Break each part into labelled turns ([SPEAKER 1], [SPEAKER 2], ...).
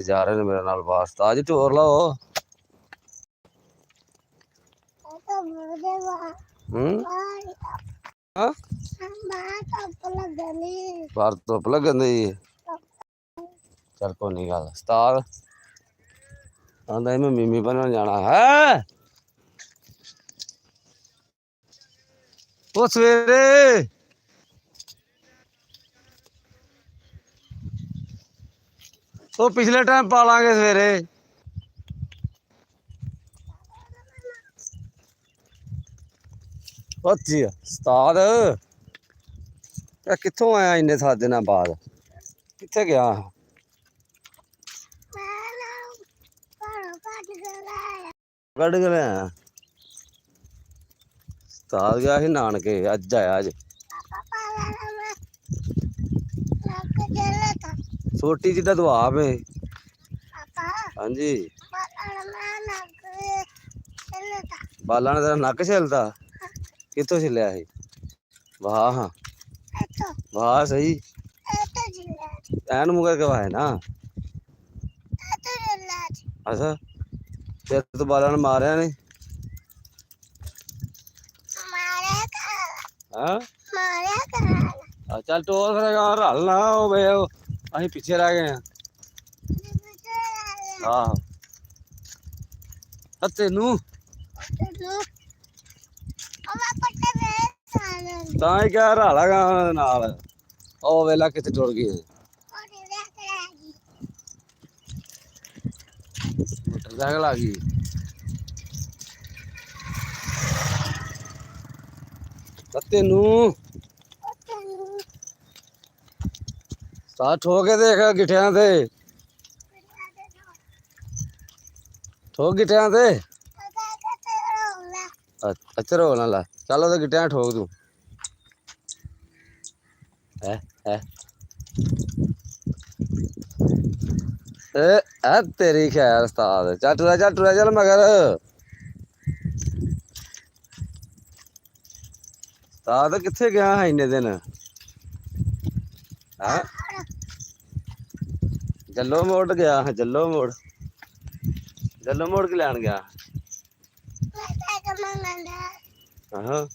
[SPEAKER 1] ਜਾ ਰਹੇ ਨੇ ਮੇਰੇ ਨਾਲ ਵਾਸਤਾ ਅੱਜ ਟੋਰ ਲਾਓ। ਬਾਹਰ ਧੁੱਪ ਲੱਗਣ ਦੀ। ਚੱਲ ਕੋਈ ਨੀ ਗੱਲ ਉਸਤਾਦ ਆਂਦਾ ਮੈਂ ਮੀਮੀ ਬਣਨ ਜਾਣਾ ਹੈ। ਉਹ ਸਵੇਰੇ ਉਹ ਪਿਛਲੇ ਟਾਈਮ ਪਾ ਲਾਂਗੇ ਸਵੇਰੇ। ਅੱਛੀ ਉਸਤਾਦ ਕਿੱਥੋਂ ਆਇਆ ਇੰਨੇ 7 ਦਿਨਾਂ ਬਾਅਦ? ਕਿੱਥੇ ਗਿਆ? ਕੱਢ ਕੇ ਲਿਆ। ਉਸਤਾਦ ਗਿਆ ਸੀ ਨਾਨਕੇ, ਅੱਜ ਆਇਆ ਅੱਜ। ਛੋਟੀ ਜਿੱਦਾਂ ਦਵਾ ਪੇ। ਹਾਂਜੀ ਬਾਲਾਂ ਨੇ ਤੇਰਾ ਨੱਕ ਛਿਲਦਾ? ਕਿੱਥੋਂ ਛਿਲਿਆ ਸੀ? ਵਾਹ ਹਾਂ ਵਾਹ ਸਹੀ ਐਨ ਮੁਗਾ ਕਵਾਏ ਨਾ। ਅੱਛਾ ਫਿਰ ਤੂੰ ਬਾਲਾਂ ਨੂੰ ਮਾਰਿਆ ਨੀ? ਹਾਂ ਚੱਲ ਟੋਰ ਫਿਰ ਰਲ ਨਾ ਹੋਵੇ, ਅਸੀਂ ਪਿੱਛੇ ਰਹਿ ਗਏ ਆ। ਆਹੋ ਤੈਨੂੰ ਤਾਂ ਹੀ ਕਹਿ ਰਲਾ ਗਾ ਉਹਨਾਂ ਦੇ ਨਾਲ। ਉਹ ਵੇਲਾ ਕਿੱਥੇ ਟੁਰ ਗਈ ਮੋਟਰਸਾਈਕਲ ਆ ਗਈ। ਤੈਨੂੰ ਸਾਹ ਠੋਕ ਕੇ ਦੇਖ ਗਿੱਠਿਆਂ ਤੇ, ਠੋਕ ਗਿੱਠਿਆਂ ਤੇ। ਅੱਛਾ ਰੋਲ ਨਾ ਲਾ, ਚੱਲ ਉਹਦੇ ਗਿੱਟਿਆਂ ਠੋਕ ਤੂੰ। ਤੇਰੀ ਖੈਰ ਉਸਤਾਦ। ਚੱਲ ਟੁਰਿਆ ਚੱਲ ਮਗਰ। ਉਸਤਾਦ ਕਿੱਥੇ ਗਿਆ ਹੈ ਇੰਨੇ ਦਿਨ? ਹੈਂ ਜੱਲੋ ਮੋੜ ਗਿਆ, ਜੱਲੋ ਮੋੜ। ਜੱਲੋ ਮੋੜ ਕੇ ਲੈਣ ਗਿਆ। ਆਹੋ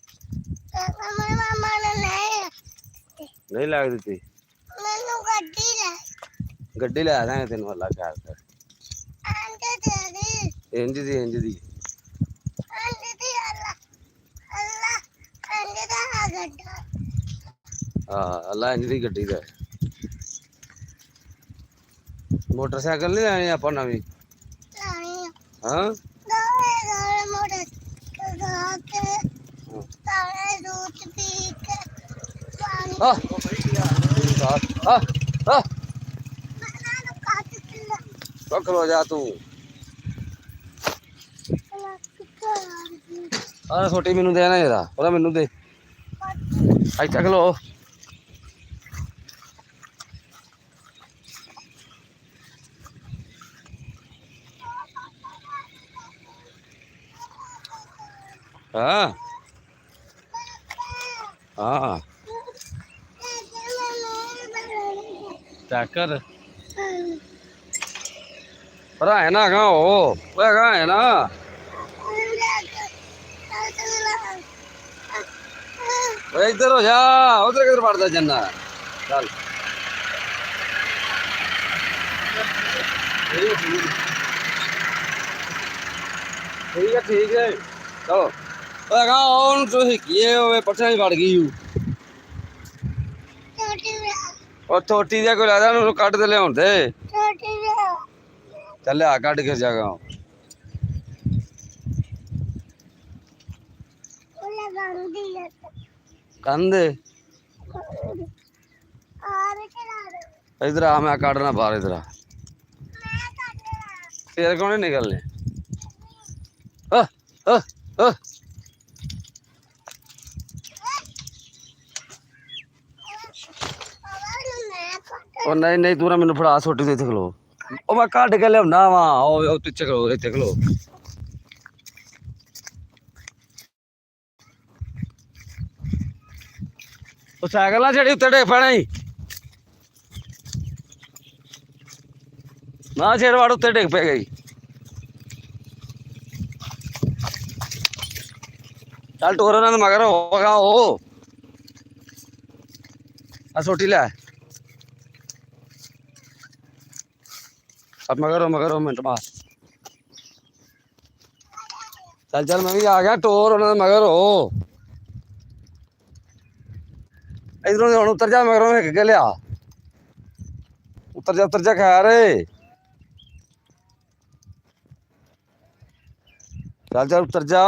[SPEAKER 1] ਨਹੀਂ ਲੱਗ ਦਿੱਤੀ। ਗੱਡੀ ਲੈ ਦਾਂਗੇ ਤੈਨੂੰ ਅੱਲਾ ਖੈਰ ਕਰ। ਇੰਝ ਦੀ ਹਾਂ ਅੱਲਾ ਇੰਝ ਦੀ ਗੱਡੀ ਦਾ। ਮੋਟਰਸਾਈਕਲ ਨੀ ਲੈਣੀ ਆਪਾਂ ਨਵੀਂ? ਹਾਂ ਖਲੋ ਜਾ ਤੂੰ। ਆਹ ਛੋਟੀ ਮੈਨੂੰ ਦੇ ਨਾ ਜਰਾ, ਉਹਦਾ ਮੈਨੂੰ ਦੇ। ਇੱਥੇ ਖਲੋ। ਹਾਂ ਹਾਂ ਚੈੱਕ ਕਰ ਭਰਾ ਹੈ ਨਾ ਹੈਗਾ ਉਹ ਹੈਗਾ ਹੈ ਨਾ। ਇੱਧਰ ਹੋ ਜਾ, ਉਧਰ ਕਿਧਰ ਵੜਦਾ ਜੰਨਾ। ਚੱਲ ਠੀਕ ਹੈ ਚਲੋ। ਹੈਗਾ ਉਹਨੂੰ ਤੁਸੀਂ ਕੀ ਹੋਵੇ ਪੱਠਿਆਂ ਚ ਵੜ ਗਈ। ਉਹ ਛੋਟੀ ਜਿਹਾ ਕੋਈ ਲੱਗਦਾ ਉਹਨੂੰ ਕੱਢ ਤੇ ਲਿਆਉਣ ਦੇ। ਚੱਲ ਲਿਆ ਕੱਢ ਕੇ ਜਾਗਾ। ਕੰਦੇ ਇਧਰ ਆ, ਮੈਂ ਕੱਢਣਾ ਬਾਹਰ। ਇਧਰ ਆ, ਤੇਰੇ ਕੋਲ ਨੀ ਨਿਕਲਨੇ। ਉਹ ਨਹੀਂ ਤੂੰ ਨਾ ਮੈਨੂੰ ਫੜਾ ਛੋਟੀ ਦੇ ਇੱਥੇ ਖਲੋ। ਉਹ ਮੈਂ ਕੱਢ ਕੇ ਲਿਆਉਣਾ ਵਾ। ਉਹ ਪਿੱਛੇ ਖਲੋ, ਇੱਥੇ ਖਲੋ। ਉਹ ਸਾਈਕਲ ਨਾ ਜਿਹੜੀ ਉੱਤੇ ਡੇਗ ਪੈਣਾ ਈ। ਨਾ ਛੇੜ ਵੜ ਉੱਤੇ ਡਿੱਗ ਪੈ ਗਈ। ਚੱਲ ਟੋਰ ਉਹਨਾਂ ਦੇ ਮਗਰ ਹੋਗਾ ਉਹ ਆ ਛੋਟੀ ਲੈ अब मगर हो मिनट मार चल चल मैं भी आ गया टोर उन्होंने मगर हो इधरों से उतर जा मगर हिक के लिया उतर जा खैर चल चल उतर जा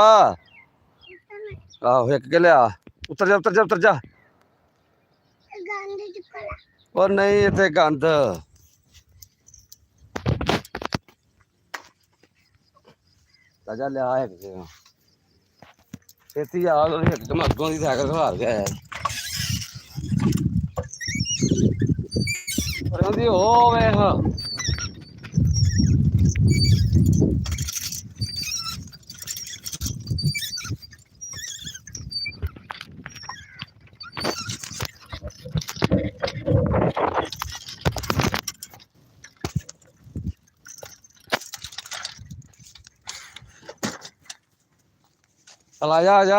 [SPEAKER 1] आहो हिक के लिया उतर जा और नहीं इतने गंद जा लिया है छेती आ मैं अगों की साइकिल खिलार के आया हो वेख चल आजा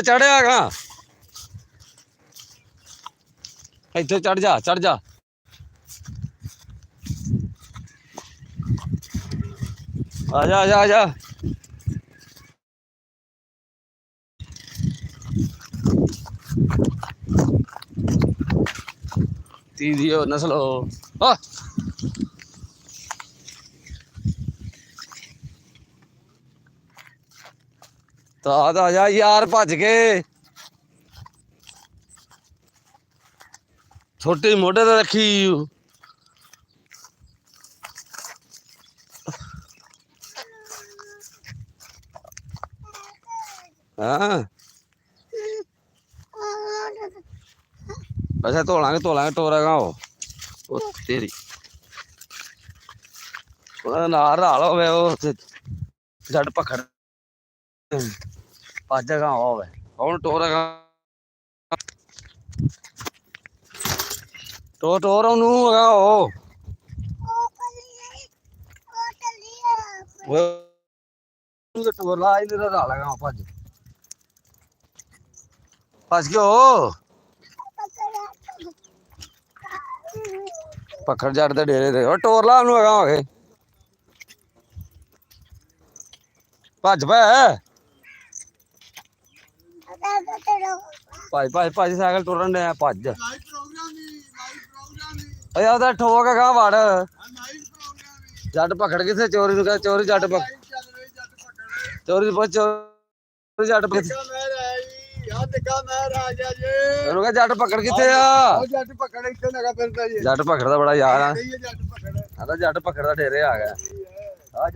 [SPEAKER 1] चढ़िया कहाँ इतने चढ़ जा आजा तीदियो नस्लो तो आजा यार भज के छोटी मोढे ते रखी हाँ अच्छा धो लांगे टोरा कहाँ तेरी नाल होवे जट पखड़ भज कहाँ होवे हूँ टोरा टोर ओनू टोर ला रहा भज गयो पखड़ जट के डेरे दे टोर ला ओनू हो गए भज भाई साइकिल टुरन दे भज ठोक कहाँ वड़ जट पकड़ किथे चोरी चोरी जट चोरी जट जट पकड़ किथे जट पकड़ बड़ा यार जट पकड़ का डेरे आ गया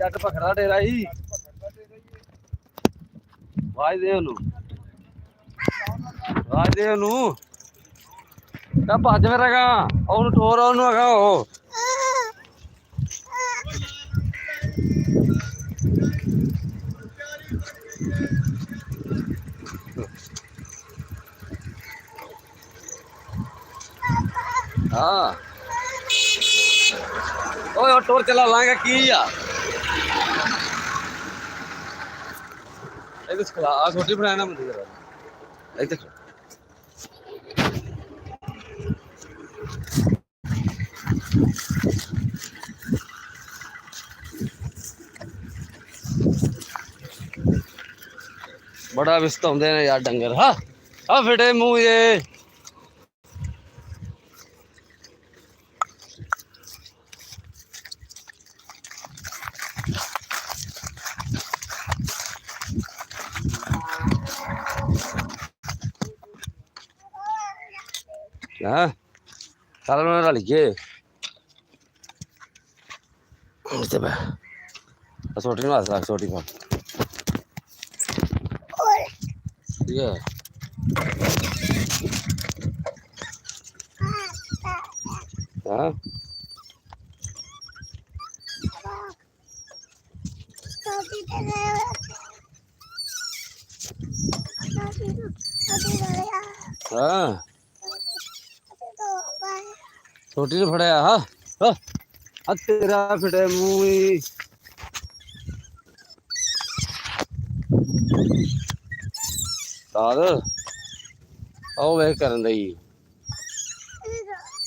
[SPEAKER 1] जट पकड़ का डेरा ही वाज दे भज मेरा कहाँ ठोर ओनू हाँ ओ टोर चला लाएगा की छोटी बनाना मुझे बड़ा विस्ताउंदे ने यार डंगर हाँ फिटे मुंह ये हाँ सारा रल गए छोटी ना रख छोटी का हाँ हाँ ਛੋਟੀ ਨੂੰ ਫੜਿਆ ਹਾਂ ਆ ਤੇਰਾ ਫਿਟੇ ਮੂੰਹ ਹੀ ਸਾਧ ਉਹ ਵੇਖ ਕਰਨ ਲਈ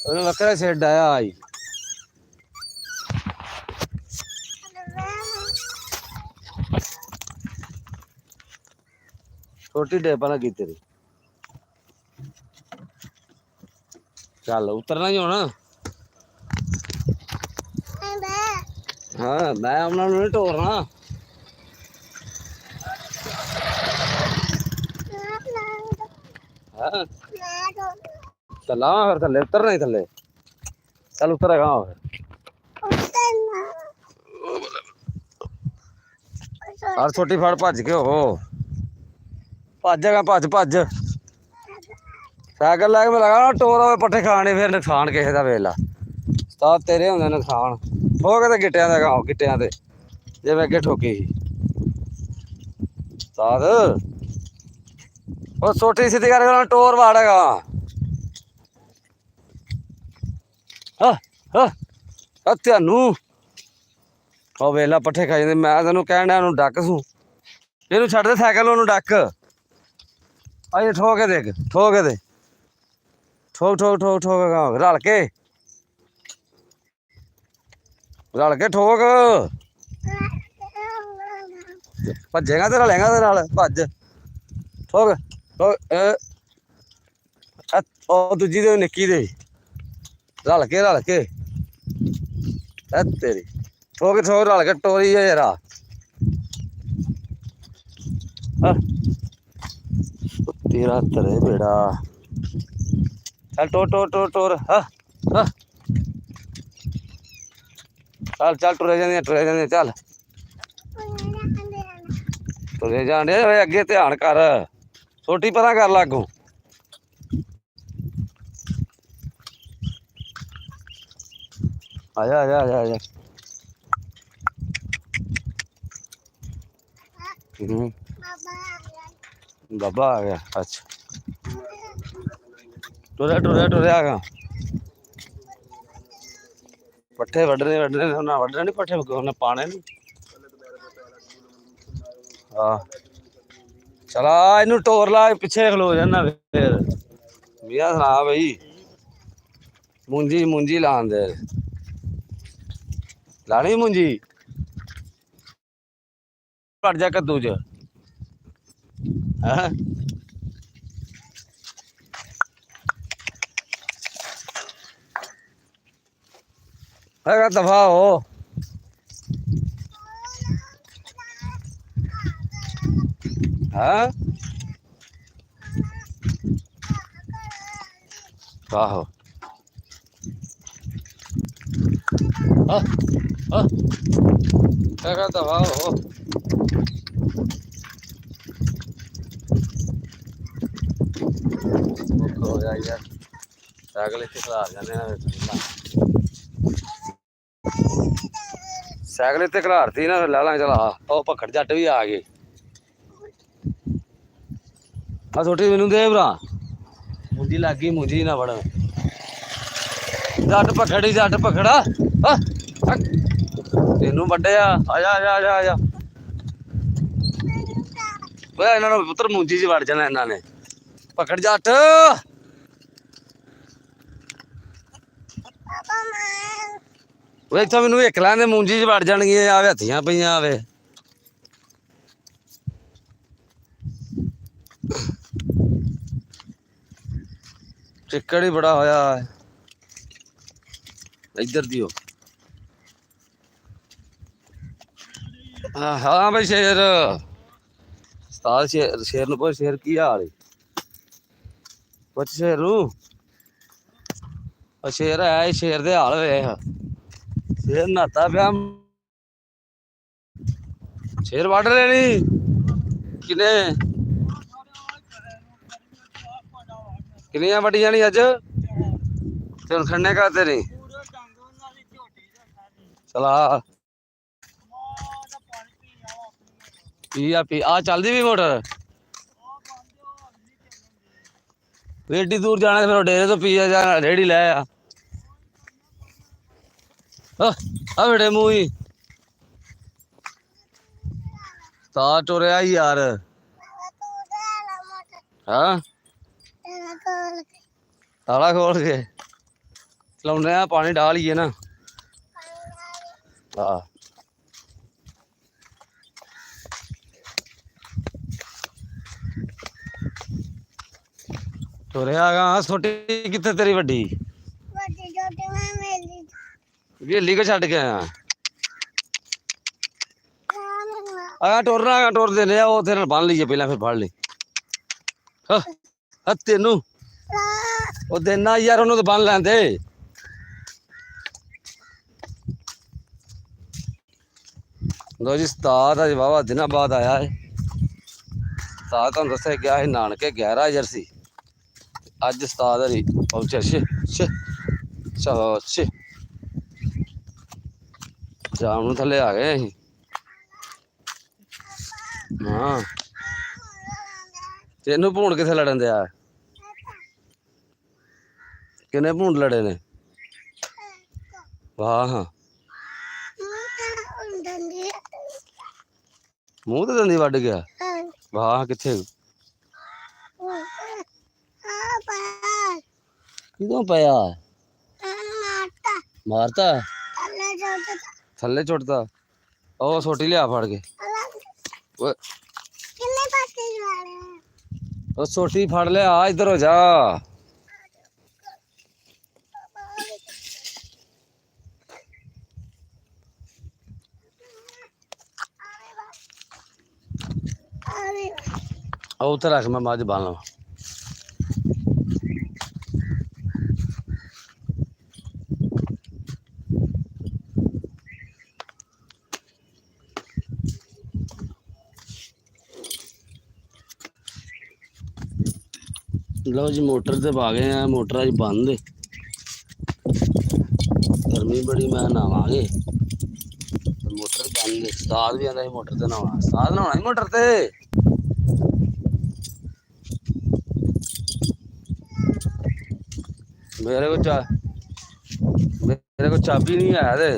[SPEAKER 1] ਉਹਨੇ ਵੱਖਰਾ ਛੇਡ ਆਇਆ ਆਈ ਛੋਟੀ ਡੇਪਾ ਨਾ ਕੀਤੀ ਤੇਰੀ ਚੱਲ ਉਤਰਨਾ ਹੀ ਹੋਣਾ ਹਾਂ ਮੈਂ ਉਹਨਾਂ ਨੂੰ ਨਹੀਂ ਢੋਰਨਾ ਹਾਂ ਚੱਲਾਂ ਫਿਰ ਥੱਲੇ ਉਤਰਨਾ ਹੀ ਥੱਲੇ ਚੱਲ ਉਤਰ ਹੈਗਾ ਹਰ ਛੋਟੀ ਫੜ ਭੱਜ ਕੇ ਹੋ ਭੱਜੇਗਾ ਭੱਜ ਸਾਈਕਲ ਲੈ ਕੇ ਮੈਂ ਲਗਾ ਟੋਰ ਹੋਵੇ ਪੱਠੇ ਖਾਣੇ ਫਿਰ ਨੁਕਸਾਨ ਕਿਸੇ ਦਾ ਵੇਖ ਲਾ ਤਾਂ ਤੇਰੇ ਹੁੰਦੇ ਨੁਕਸਾਨ ਠੋਕ ਤੇ ਗਿੱਟਿਆਂ ਦਾ ਗਾਂ ਗਿੱਟਿਆਂ ਤੇ ਜਿਵੇਂ ਅੱਗੇ ਠੋਕੀ ਸੀ ਸਾਧ ਉਹ ਛੋਟੀ ਸਿੱਧੀ ਕਰਕੇ ਟੋਰ ਵਾੜੇਗਾ ਤੁਹਾਨੂੰ ਉਹ ਵੇਲਾ ਪੱਠੇ ਖਾਈ ਜਾਂਦੇ ਮੈਂ ਤੈਨੂੰ ਕਹਿਣ ਡਿਆ ਉਹਨੂੰ ਡੱਕ ਸੂ ਇਹਨੂੰ ਛੱਡ ਦੇ ਸਾਈਕਲ ਉਹਨੂੰ ਡੱਕ ਅਜੇ ਠੋਕ ਕੇ ਦੇਖ ਠੋਕ ਕੇ ਦੇ ਠੋਕ ਰਲ ਕੇ ਠੋਕ ਭੱਜੇਗਾ ਤੇ ਰਲੇਗਾ ਤੇ ਨਾਲ ਭੱਜ ਠੋਕ ਉਹ ਦੂਜੀ ਦੇ ਨਿੱਕੀ ਦੇ ਰਲ ਕੇ ਤੇਰੀ ਠੋਕ ਰਲ ਕੇ ਟੋਰੀ ਹੈ ਯਾਰਾ ਤੇਰਾ ਤਰੇ ਬੇੜਾ ਚੱਲ ਟੋਰ ਚੱਲ ਟੁਰੇ ਜਾਂਦੇ ਚੱਲ ਤੁਰੇ ਜਾਂਦੇ ਅੱਗੇ ਧਿਆਨ ਕਰ ਛੋਟੀ ਪਰਾਂ ਕਰ ਲਾਗੂ ਆ ਜਾ ਬਾਬਾ ਆ ਗਿਆ ਅੱਛਾ ਟੁਰਿਆ ਗਾ ਪੱਠੇ ਵੱਢਣੇ ਉਹਨਾਂ ਵੱਢਣੇ ਨੀ ਪੱਠੇ ਉਹਨੇ ਪਾਣੇ ਨੀ ਹਾਂ ਚਲਾ ਇਹਨੂੰ ਟੋਰ ਲਾ ਪਿੱਛੇ ਖਲੋ ਜਾਣਾ ਫੇਰ ਮੀਆਂ ਸੁਣਾ ਬਈ ਮੁੰਜੀ ਲਾਉਣ ਦੇ ਲਾਣੀ ਮੁੰਜੀ ਕੱਟ ਜਾ ਕੱਦੂ ਚ ਹੈਂ ਹੈਗਾ ਦਫਾ ਹੋ ਹਾਂ ਆਹੋ ਹੈਗਾ ਦਫਾ ਹੋ ਹੋ ਜਾ ਯਾਰ ਸਾਈਕਲ ਇੱਥੇ ਖਲਾਰ ਜਾਂਦੇ ਆ ਸਾਈਕਲ ਇੱਥੇ ਖਲਾਰਤੀ ਨਾ ਲੈ ਲਾਂਗੇ ਚਲ ਉਹ ਭੱਖੜ ਜੱਟ ਵੀ ਆ ਗਏ ਆ ਛੋਟੀ ਮੈਨੂੰ ਦੇ ਭਰਾ ਮੁੰਜੀ ਲੱਗ ਗਈ ਮੁੰਜੀ ਨਾ ਵੜ ਜੱਟ ਭਖੜਾ ਤੈਨੂੰ ਵੱਡਿਆ ਆ ਜਾ ਓਏ ਇਹਨਾਂ ਨੂੰ ਪੁੱਤਰ ਮੁੰਜੀ ਚ ਵੜ ਜਾਣਾ ਇਹਨਾਂ ਨੇ ਭਖੜ ਜੱਟ ਓਏ ਇੱਥੋਂ ਮੈਨੂੰ ਇੱਕ ਲੈਂਦੇ ਮੁੰਜੀ ਚ ਵੜ ਜਾਣਗੀਆਂ ਆਵੇ ਹੱਥੀਆਂ ਪਈਆਂ ਆਵੇ ਚਿੱਕੜ ਹੀ ਬੜਾ ਹੋਇਆ ਇੱਧਰ ਦੀ ਹੋ ਹਾਂ ਬਈ ਸ਼ੇਰ ਉਸਤਾਦ ਸ਼ੇਰ ਨੂੰ ਪੁੱਛ ਸ਼ੇਰ ਕੀ ਹਾਲ ਹੈ ਪੁੱਛ ਸ਼ੇਰ ਨੂੰ ਉਹ ਸ਼ੇਰ ਹੈ ਸ਼ੇਰ ਦੇ ਹਾਲ ਵੇਖ ਸ਼ੇਰ ਨਹਾਤਾ ਪਿਆ ਸ਼ੇਰ ਵੱਢ ਲੈਣੀ ਕਿੰਨੀਆਂ ਵੱਢ ਜਾਣੀ ਅੱਜ ਤੇ ਹੁਣ ਖੰਨੇ ਕਰਦੇ ਨਹੀਂ ਚਲਾ ਪੀ ਆ ਚੱਲਦੀ ਵੀ ਮੋਟਰ ਏਡੀ ਦੂਰ ਜਾਣਾ ਫਿਰ ਡੇਰੇ ਤੋਂ ਪੀ ਜਾ ਰੇੜੀ ਲੈ ਆ ਆ ਬੜੇ ਮੂੰਹ ਹੀ ਤਾਂ ਟੁਰਿਆ ਈ ਯਾਰ ਹਾਂ ਤਾਲਾ ਖੋਲ ਕੇ ਚਲਾਉਂਦੇ ਆ ਪਾਣੀ ਡਾਹ ਲਈਏ ਨਾ ਹਾਂ ਤੁਰਿਆ ਗਾ ਛੋਟੀ ਕਿੱਥੇ ਤੇਰੀ ਵੱਡੀ ਵੇਲੀ ਕੋ ਛੱਡ ਕੇ ਆਇਆ ਆ ਟੁਰਨਾ ਟੁਰ ਦੇ ਲਿਆ ਉਹ ਤੇਰੇ ਨਾਲ ਬੰਨ ਲਈਏ ਪਹਿਲਾਂ ਫਿਰ ਫੜ ਲਈ ਤੈਨੂੰ ਉਹ ਦੇਣਾ ਯਾਰ ਉਹਨੂੰ ਤਾਂ ਬੰਨ ਲੈਂਦੇ ਲੋ ਜੀ ਉਸਤਾਦ ਅੱਜ ਵਾਹਵਾ ਦਿਨਾਂ ਬਾਅਦ ਆਇਆ ਹੈ ਉਸਤਾਦ ਤੁਹਾਨੂੰ ਦੱਸਿਆ ਗਿਆ ਸੀ ਨਾਨਕੇ 11 ਸੀ ਅੱਜ ਉਸਤਾਦ ਹਰੀ ਪਹੁੰਚਿਆ ਸ਼ਾਮ ਨੂੰ ਥੱਲੇ ਆ ਗਏ ਅਸੀਂ ਹਾਂ ਤੈਨੂੰ ਭੂੰਡ ਕਿੱਥੇ ਲੜਨ ਦਿਆ ਕਿੰਨੇ ਭੂੰਡ ਲੜੇ ਨੇ ਵਾਹ ਹਾਂ ਮੂੰਹ ਤੇ ਦੰਦੀ ਵੱਢ ਗਿਆ ਵਾਹ ਕਿੱਥੇ ਕਿਦੋਂ ਪਿਆ ਮਾਰਤਾ ਥੱਲੇ ਛੁੱਟਦਾ ਉਹ ਛੋਟੀ ਲਿਆ ਫੜ ਕੇ ਉਹ ਛੋਟੀ ਫੜ ਲਿਆ ਆ ਇੱਧਰ ਹੋ ਜਾ ਉੱਥੇ ਰੱਖ ਮੈਂ ਮੱਝ ਬੰਨ ਲਵਾਂ ਲਓ ਜੀ ਮੋਟਰ ਤੇ ਪਾ ਗਏ ਆ ਮੋਟਰ ਅੱਜ ਬੰਦ ਗਰਮੀ ਬੜੀ ਮੈਂ ਨਹਾਵਾਂਗੇ ਮੋਟਰ ਬੰਦ ਉਸਤਾਦ ਵੀ ਆਂਦਾ ਸੀ ਮੋਟਰ ਤੇ ਨਹਾਉਣਾ ਉਸਤਾਦ ਨਹਾਉਣਾ ਸੀ ਮੋਟਰ ਤੇ मेरे को चाबी नहीं आया थे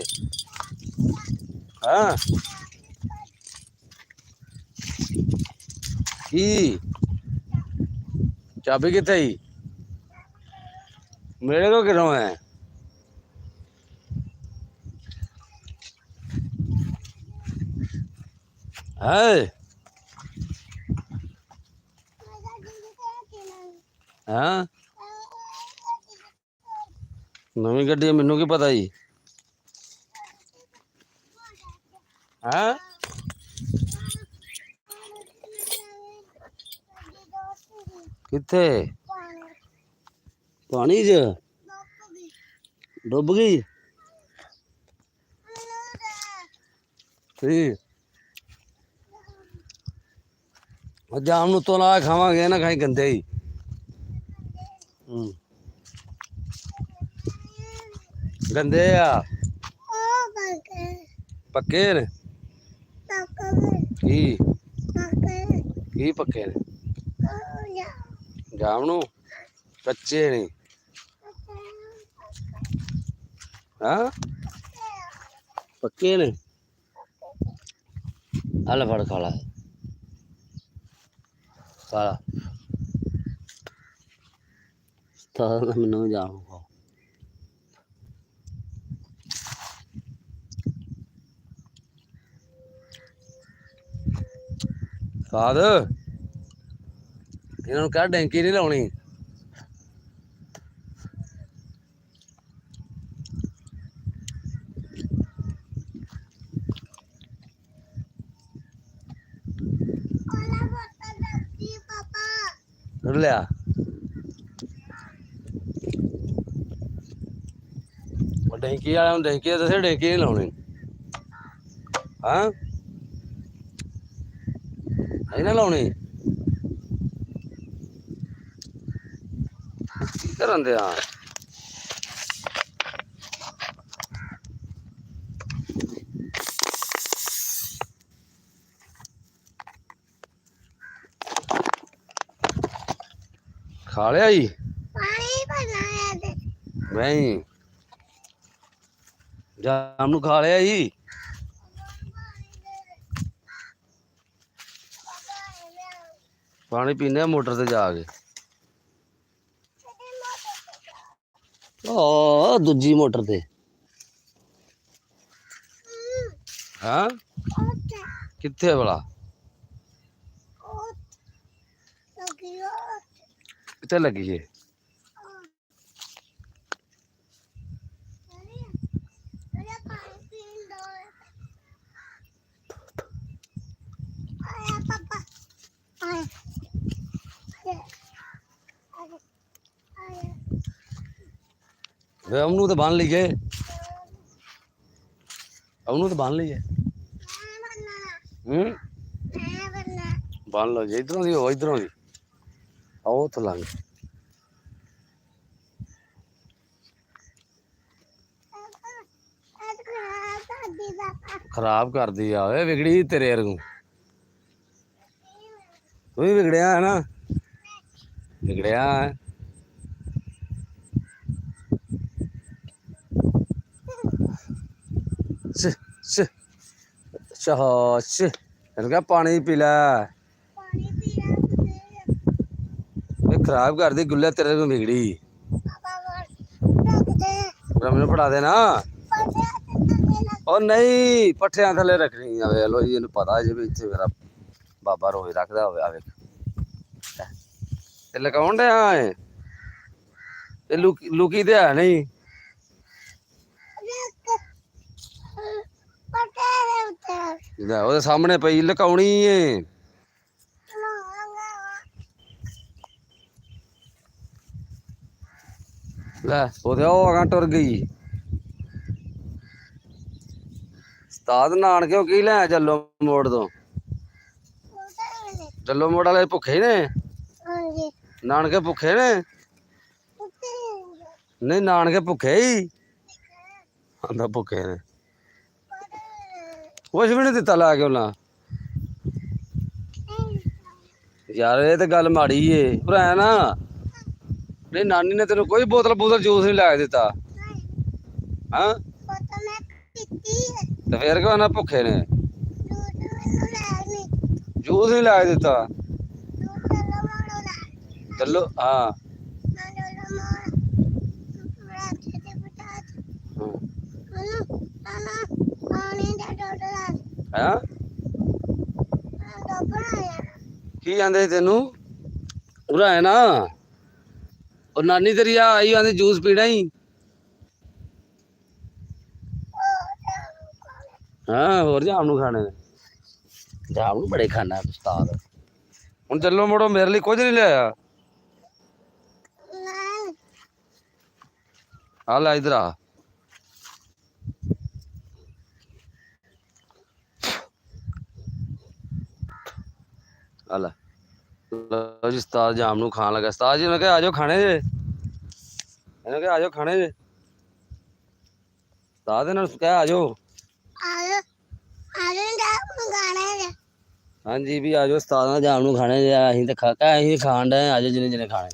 [SPEAKER 1] हाँ की चाबी कितने ही मेरे को क्यों है हाँ नवी गड्डी मैनू की पता जी हाँ किथे पानी च डुब गई जाम तो ला खावे ना खाई गंदे ही गंदे आ पक्के ने की पक्के ने जामनू कच्चे ने हाँ पक्के ने हल फड़ खाला सारा मैनू जाम साध इन्हों क्या डैंकी नहीं लाउनी कर लिया डैंकी वाले डैंकी दसे डैंकी नहीं लाउनी हाँ नहीं ना लाउनी करन दे खा लिया जी नहीं ਜਾਮ ਨੂੰ ਖਾ ਲਿਆ ਜੀ। ਪਾਣੀ ਪੀਨੇ ਮੋਟਰ ਤੇ ਜਾ ਕੇ। ਓ ਦੂਜੀ ਮੋਟਰ ਤੇ। ਹਾਂ ਕਿੱਥੇ ਭਲਾ? ਕਿੱਥੇ ਲੱਗੀ ਏ? ਵੇ ਉਹਨੂੰ ਤਾਂ ਬੰਨ ਲਈਏ, ਉਹਨੂੰ ਤਾਂ ਬੰਨ ਲਈਏ। ਬੰਨ ਲਓ ਜੀ, ਇਧਰੋਂ ਦੀ ਹੋ, ਇਧਰੋਂ ਦੀ ਆਓ ਉੱਥੋਂ ਲੰਘ। ਖਰਾਬ ਕਰਦੀ ਆ ਓਏ, ਵਿਗੜੀ ਤੇਰੇ ਵਰਗੂ। ਤੂੰ ਵੀ ਵਿਗੜਿਆ ਹੈ ਨਾ, ਵਿਗੜਿਆ ਹੈ। ਇਹਨੂੰ ਕਿਹਾ ਪਾਣੀ ਪੀ ਲੈ। ਖਰਾਬ ਕਰਦੀ ਗੁੱਲੇ ਤੇਰੇ ਨੂੰ ਵਿਗੜੀ। ਮੈਨੂੰ ਫੜਾ ਦੇਣਾ। ਉਹ ਨਹੀਂ ਪੱਠਿਆਂ ਥੱਲੇ ਰੱਖਣੀ ਆ। ਵੇਖ ਲੋ ਜੀ, ਇਹਨੂੰ ਪਤਾ ਜੇ ਵੀ ਇੱਥੇ ਮੇਰਾ ਬਾਬਾ ਰੋਜ਼ ਰੱਖਦਾ ਹੋਵੇ। ਆਵੇ ਤੇ ਲਗਾਉਣ ਡਿਆ ਏ ਤੇ ਲੁਕੀ ਤੇ ਹੈ ਨਹੀਂ। ਉਹਦੇ ਸਾਹਮਣੇ ਪਈ ਲੁਕਾਉਣੀ ਏ। ਲੈ ਉਹਦੇ ਉਹ ਅਗਾਂ ਟੁਰ ਗਈ। ਉਸਤਾਦ ਨਾਨਕਿਓ ਕੀ ਲੈ ਜੱਲੋ ਮੋੜ ਤੋਂ? ਜੱਲੋ ਮੋੜ ਵਾਲੇ ਭੁੱਖੇ ਨੇ? ਨਾਨਕੇ ਭੁੱਖੇ ਨੇ? ਨਹੀਂ ਨਾਨਕੇ ਭੁੱਖੇ ਹੀ ਆਂਦਾ ਭੁੱਖੇ ਨੇ। ਕੁਛ ਵੀ ਨੀ ਦਿੱਤਾ ਲੈ ਕੇ ਉਹਨਾਂ। ਯਾਰ ਇਹ ਤੇ ਗੱਲ ਮਾੜੀ ਏ ਭਰਾ ਨਾ। ਨਹੀਂ ਨਾਨੀ ਨੇ ਤੈਨੂੰ ਕੋਈ ਬੋਤਲ ਜੂਸ ਨਹੀਂ ਲੈ ਕੇ ਦਿੱਤਾ? ਹਾਂ ਤੇ ਫੇਰ ਕਿਉਂ ਨਾ ਭੁੱਖੇ ਨੇ? ਜੂਸ ਨਹੀਂ ਲੈ ਕੇ ਦਿੱਤਾ? ਚੱਲੋ ਹਾਂ ਹੈਂ ਕੀ ਕਹਿੰਦੇ ਤੈਨੂੰ? ਉਰਾ ਹੈ ਨਾ ਉਹ ਨਾਨੀ ਤੇਰੀ ਆਈ ਆਂਦੀ ਜੂਸ ਪੀਣਾ ਹੀ। ਹਾਂ ਹੋਰ ਜਾਮ ਨੂੰ ਖਾਣੇ ਨੇ? ਜਾਮ ਨੂੰ ਬੜੇ ਖਾਣਾ ਉਸਤਾਦ। ਹੁਣ ਚੱਲੋ ਮੋੜੋ ਮੇਰੇ ਲਈ ਕੁਝ ਨਹੀਂ ਲਿਆਇਆ। ਆ ਲੈ ਇਧਰ ਆ। ਆ ਲੈ ਲਓ ਜੀ, ਉਸਤਾਦ ਜਾਮ ਨੂੰ ਖਾਣ ਲੱਗਾ। ਉਸਤਾਦ ਜੀ ਨੇ ਕਿਹਾ ਆ ਜਾਓ ਖਾਣੇ ਜੇ। ਇਹਨੇ ਕਿਹਾ ਆ ਜਾਓ ਖਾਣੇ ਜੇ। ਉਸਤਾਦ ਇਹਨਾਂ ਨੂੰ ਕਿਹਾ ਆ ਜਾਓ। ਹਾਂਜੀ ਵੀ ਆ ਜਾਓ ਉਸਤਾਦ ਨਾਲ ਜਾਮ ਨੂੰ ਖਾਣੇ ਜੇ। ਅਸੀਂ ਤੇ ਅਸੀਂ ਖਾਣ ਡਏ ਆ ਜਾਓ ਜਿਹਨੇ ਜਿਹਨੇ ਖਾਣੇ।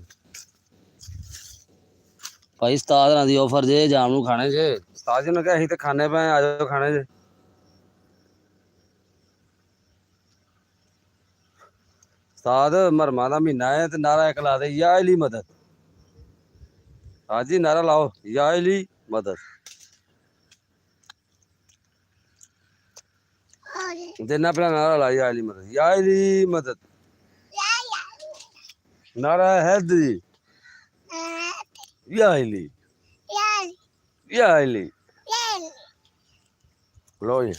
[SPEAKER 1] ਭਾਈ ਉਸਤਾਦ ਨਾਲ ਦੀ ਆਫਰ ਜੇ ਜਾਮ ਨੂੰ ਖਾਣੇ ਜੇ। ਉਸਤਾਦ ਜੀ ਨੇ ਕਿਹਾ ਅਸੀਂ ਤੇ ਖਾਣੇ ਪਏ ਆ ਜਾਓ ਖਾਣੇ ਜੇ। ਉਸਤਾਦ ਮਰਮਾਂ ਦਾ ਮਹੀਨਾ ਹੈ ਤੇ ਨਾਰਾ ਇੱਕ ਲਾ ਦੇ ਯਾ ਅਲੀ ਮਦਦ। ਹਾਂਜੀ ਨਾਰਾ ਲਾਓ ਯਾ ਅਲੀ ਮਦਦ। देना अपना नारा ला या अली मदद, या अली मदद। नारा हैदरी या अली, या अली। लो जी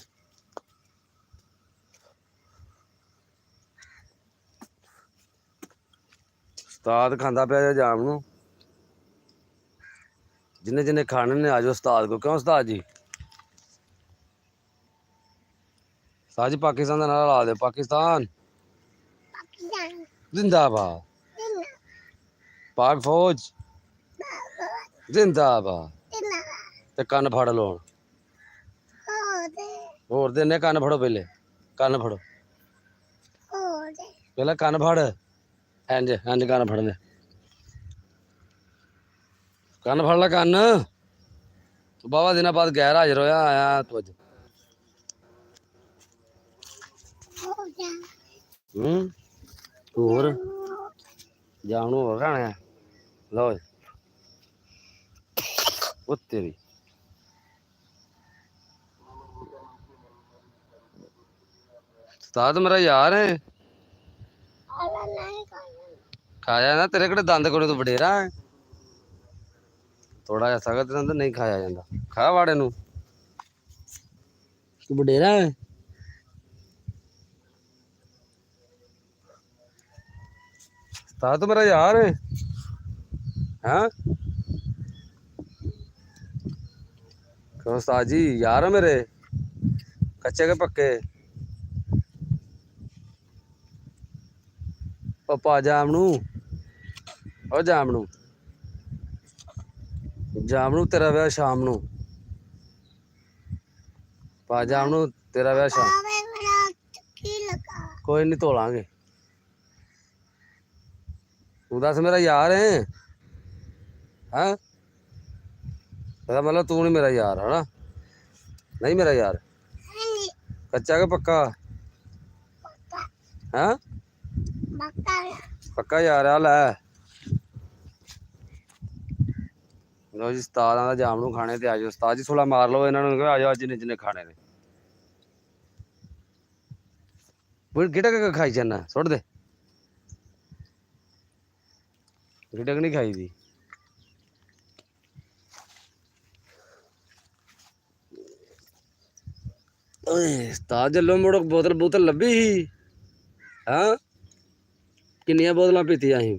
[SPEAKER 1] उस्ताद खांदा पिया जाम नू। जिन्ने जिन्ने खाने ने आ जाओ उस्ताद को। क्यों उस्ताद जी? उस्ताद जी पाकिस्तान का नारा ला दे। पाकिस्तान जिंदाबाद, पाक फौज जिंदाबाद। ते कन्न फड़ लो होर देने। कन्न फड़ो पहले, कन्न फड़ो पहले कन्न फड़। इंज इंज कन्न फड़ने, कन्न फड़ ला कन्न। ਬਾਵਾ ਦਿਨਾਂ ਬਾਅਦ ਗੈਰ ਹਾਜ਼ਰ ਹੋਇਆ ਆਇਆ ਤੂੰ ਅੱਜ ਤੂੰ ਹੋਰ ਜਾਣ ਨੂੰ ਹੋਰ ਖਾਣਾ ਲਓ ਉਹ ਤੇਰੀ ਉਸਤਾਦ ਮੇਰਾ ਯਾਰ ਹੈ ਖਾਇਆ ਨਾ ਤੇਰੇ ਕਿਹੜੇ ਦੰਦ ਕੋਲੇ ਤੂੰ ਵਡੇਰਾ ਹੈ ਥੋੜਾ ਜਿਹਾ ਸਖਤ ਦੰਦ ਨਹੀਂ ਖਾਇਆ ਜਾਂਦਾ ਖਾ ਵਾੜੇ ਨੂੰ ਤੂੰ ਵਡੇਰਾ ਹੈ ਉਸਤਾਦ ਮੇਰਾ ਯਾਰ ਹੈ हाँ क्यों उस्ताद जी यार है मेरे कच्चे के पक्के पप्पा जामनू और जामनू तेरा ब्याह शाम नू पा जामनू तेरा ब्याह शाम कोई नहीं धोलांगे तू दस मेरा यार है हाँ मतलब तू नहीं मेरा यार है ना नहीं मेरा यार कच्चा के पक्का हाँ पक्का यार हाल है लो जी उस्ताद आंदा जामनू खाने ते आ जाओ उस्ताद जी थोड़ा मार लो इन्हां नूं आ जाओ जिन्ने जिन्ने खाने ने गिटक खाई जाना सुट दे गिटक नहीं खाई दी उस्ताद जल्लो मुड़ बोतल बोतल लभी ही हाँ किन्नियां बोतलां पीतियां ही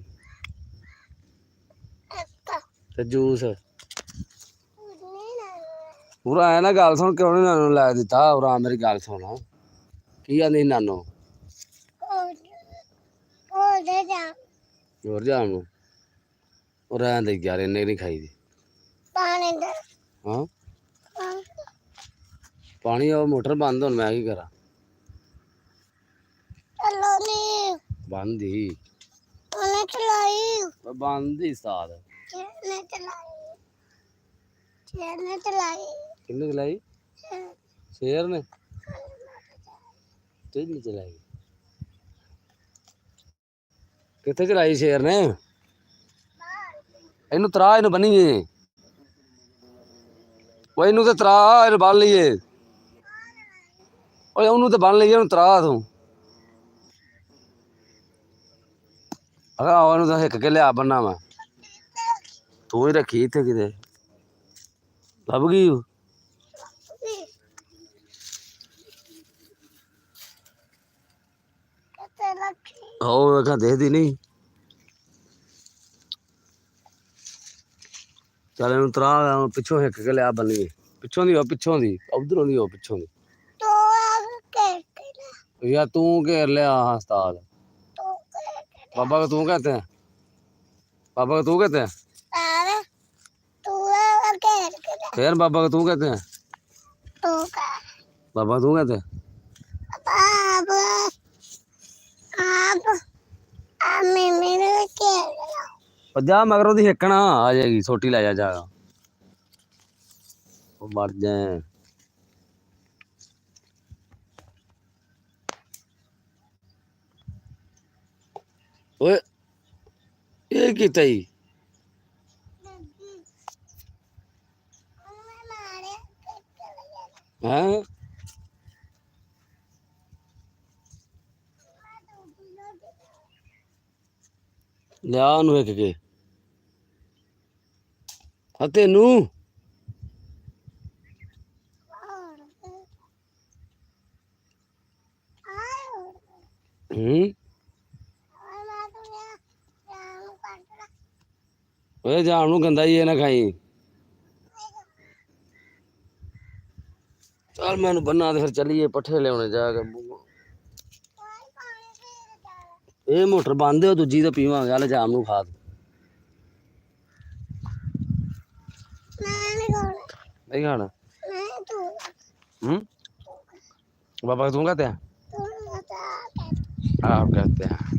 [SPEAKER 1] ते जूस पूरा आया ना गल सुन क्यों नहीं नानू लै दिता उरा मेरी गल सुन की आंदी नानो और जामनू रहन दे यार इन्ने नहीं खाई दी हाँ पानी और मोटर बंद हुन मैं की करा बंद ही बंद ही उस्ताद किन्ने चलाई शेर ने नहीं चलाई कित्थे चलाई शेर ने इनू तरा इनू बनीए वो इनू तो तरा इनू बन लीए ओनू तो बन लीए तरा तू अगर तो हिक के लिया बनना मैं तू ही रखी इत्थे किते लभ गई हो वेखा देखदी नहीं चल इन तरा पिछों हिक के लिया बनीए पिछों दी उधरों दी पिछों दी या तू घेर लिया उस्ताद बाबा को तू कहते हैं बाबा को तू कहते हैं फिर बाबा को तू कहते हैं बाबा तू कहते हैं जा मगरों दी हिकना आ जाएगी सोटी लै जा मर जाए ओए ये कीता ही हाँ लिया नू हिक के तेनू जामनू गंदा ही है ना खाई चल मैनू बन्ना फिर चलीए पट्ठे लिया जाके ये मोटर बंद है दूजी तो पीवांगे हल जामनू खा नहीं खाना बाबा तू कहते हैं आप कहते हैं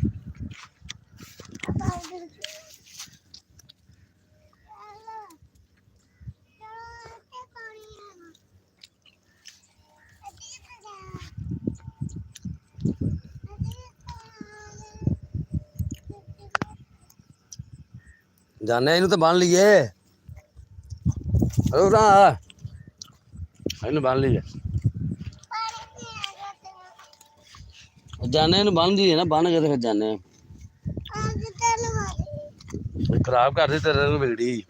[SPEAKER 1] ਜਾਨੇ ਇਹਨੂੰ ਤਾਂ ਬੰਨ ਲਈਏ। ਇਹਨੂੰ ਬੰਨ ਲਈਏ। ਜਾਨੇ ਇਹਨੂੰ ਬੰਨ ਦਈਏ ਨਾ, ਬੰਨ ਕੇ ਤੇ ਫਿਰ ਜਾਨੇ। ਖਰਾਬ ਕਰਦੀ ਤੇਰੇ ਨੂੰ ਵਿਗੜੀ।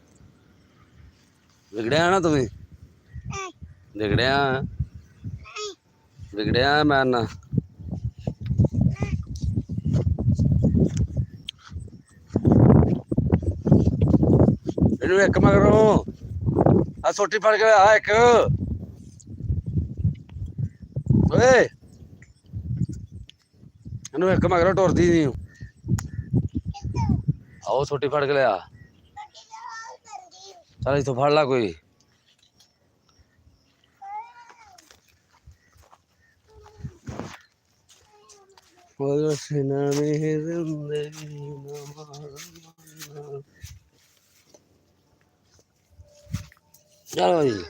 [SPEAKER 1] ਵਿਗੜਿਆ ਨਾ ਤੂੰ ਵੀ। ਵਿਗੜਿਆ ਵਿਗੜਿਆ ਮੈਂ ਨਾ। ਇਹਨੂੰ ਇੱਕ ਮਗਰੋਂ ਆ ਸੋਟੀ ਫੜ ਕੇ ਆ ਇੱਕ। ਓਏ ਇਹਨੂੰ ਇੱਕ ਮਗਰੋਂ ਟੁਰਦੀ ਨੀ। ਆਓ ਸੋਟੀ ਫੜ ਕੇ ਲਿਆ। ਚੱਲ ਇੱਥੋਂ ਫੜ ਲਾ ਕੋਈ। ਚਲੋ ਜੀ।